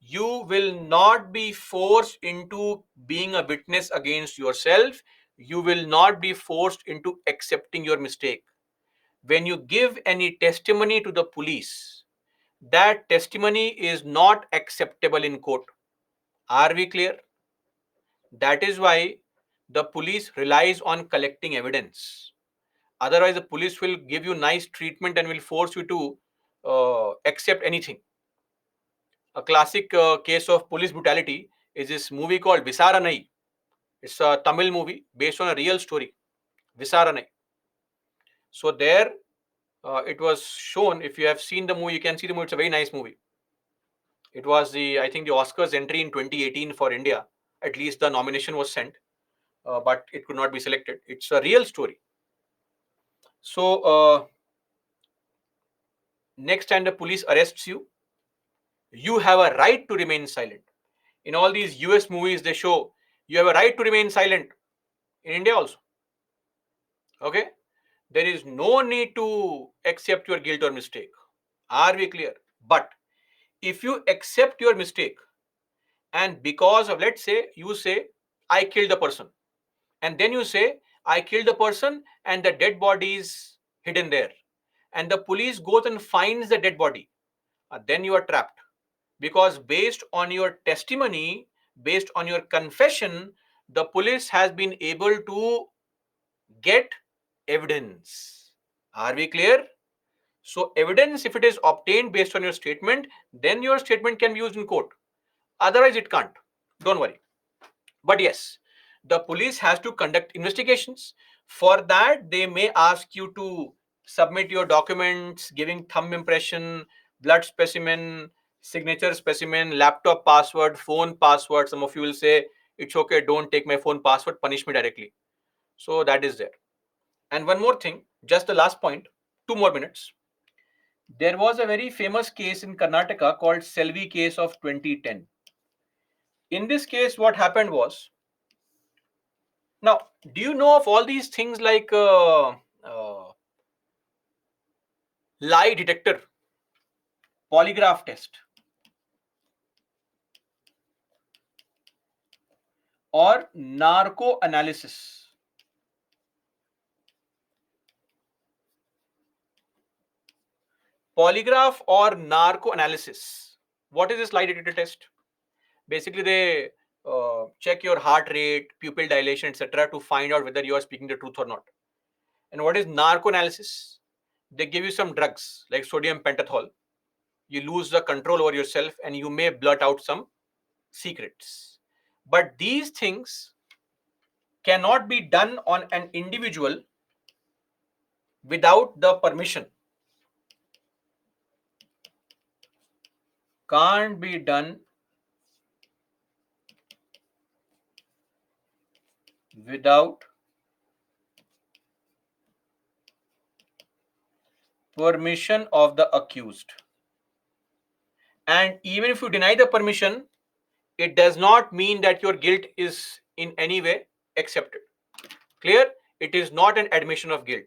You will not be forced into being a witness against yourself. You will not be forced into accepting your mistake. When you give any testimony to the police, that testimony is not acceptable in court. Are we clear? That is why the police relies on collecting evidence. Otherwise, the police will give you nice treatment and will force you to accept anything. A classic case of police brutality is this movie called Visaranai. It's a Tamil movie based on a real story, Visaranai. So there, it was shown. If you have seen the movie, you can see the movie. It's a very nice movie. It was I think the Oscars entry in 2018 for India. At least the nomination was sent, but it could not be selected. It's a real story. So next time the police arrests you, you have a right to remain silent. In all these US movies, they show you have a right to remain silent. In India also. Okay? There is no need to accept your guilt or mistake. Are we clear? But if you accept your mistake and because of, let's say, you say, I killed the person, and then you say, I killed the person and the dead body is hidden there, and the police goes and finds the dead body, then you are trapped. Because based on your testimony, based on your confession, the police has been able to get evidence. Are we clear? So evidence, if it is obtained based on your statement, then your statement can be used in court. Otherwise, it can't. Don't worry. But yes, the police has to conduct investigations. For that, they may ask you to submit your documents, giving thumb impression, blood specimen, signature specimen, laptop password, phone password. Some of you will say, it's okay, don't take my phone password, punish me directly. So that is there. And one more thing, just the last point, 2 more minutes. There was a very famous case in Karnataka called Selvi case of 2010. In this case, what happened was, now, do you know of all these things like lie detector, polygraph test, or narco analysis? Polygraph or narco analysis. What is this lie detector test? Basically, they check your heart rate, pupil dilation, etc., to find out whether you are speaking the truth or not. And what is narco analysis? They give you some drugs like sodium pentothal. You lose the control over yourself and you may blurt out some secrets. But these things cannot be done on an individual without the permission. Can't be done without permission of the accused. And even if you deny the permission, it does not mean that your guilt is in any way accepted. Clear? It is not an admission of guilt.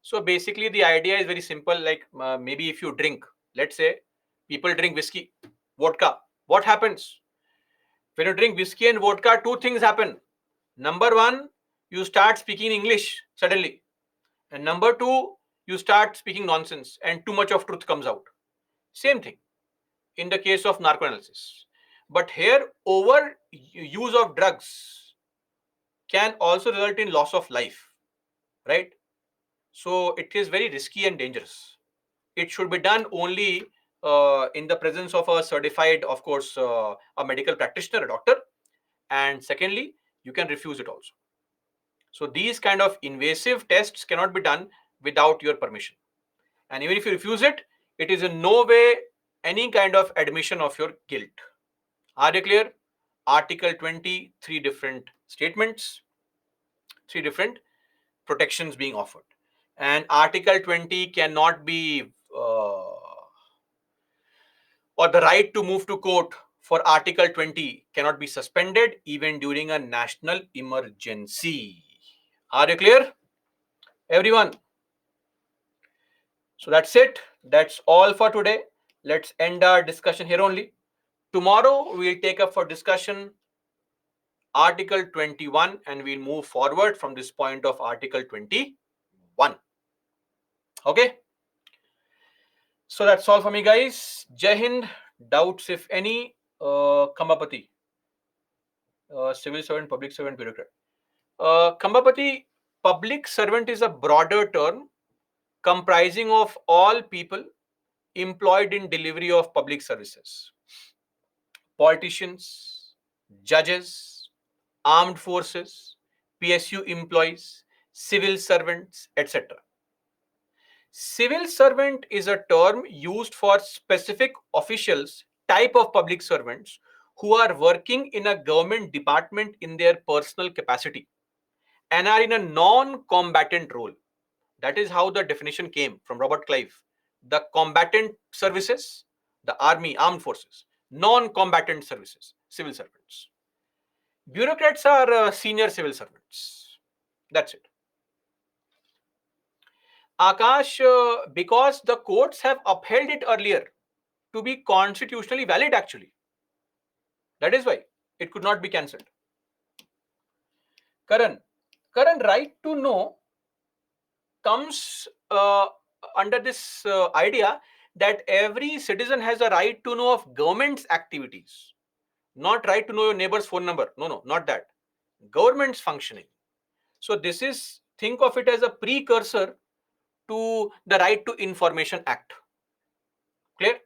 So basically, the idea is very simple. Like maybe if you drink, let's say people drink whiskey, vodka. What happens? When you drink whiskey and vodka, two things happen. Number one, you start speaking English suddenly. And number two, you start speaking nonsense and too much of truth comes out. Same thing in the case of narcoanalysis. But here, over use of drugs can also result in loss of life, right? So it is very risky and dangerous. It should be done only in the presence of a certified, of course, a medical practitioner, a doctor. And secondly, you can refuse it also. So these kind of invasive tests cannot be done without your permission. And even if you refuse it, it is in no way any kind of admission of your guilt. Are you clear? Article 20, three different statements, three different protections being offered. And Article 20 cannot be, or the right to move to court for Article 20 cannot be suspended even during a national emergency. Are you clear? Everyone? So that's it. That's all for today. Let's end our discussion here only. Tomorrow we'll take up for discussion Article 21 and we'll move forward from this point of Article 21. Okay. So that's all for me, guys. Jai Hind. Doubts, if any, Kambapati, civil servant, public servant, bureaucrat. Kambapati, public servant is a broader term comprising of all people employed in delivery of public services. Politicians, judges, armed forces, PSU employees, civil servants, etc. Civil servant is a term used for specific officials, type of public servants who are working in a government department in their personal capacity and are in a non-combatant role. That is how the definition came from Robert Clive. The combatant services, the army, armed forces, non-combatant services, civil servants. Bureaucrats are senior civil servants. That's it. Akash, because the courts have upheld it earlier to be constitutionally valid, actually. That is why it could not be cancelled. Karan, right to know comes under this idea that every citizen has a right to know of government's activities, not right to know your neighbor's phone number. No, not that. Government's functioning. So this is, think of it as a precursor to the Right to Information Act. Clear?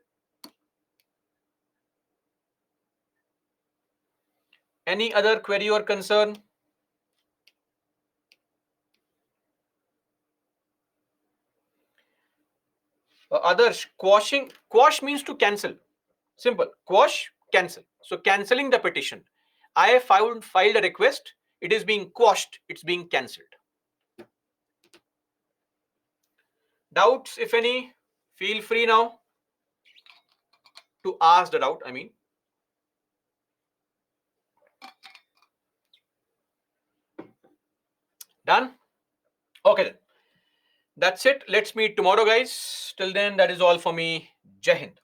Any other query or concern? Others, quashing. Quash means to cancel. Simple. Quash, cancel. So canceling the petition. I filed a request. It is being quashed. It's being cancelled. Doubts, if any, feel free now to ask the doubt. I mean, done? Okay then. That's it. Let's meet tomorrow, guys. Till then, that is all for me. Jai Hind.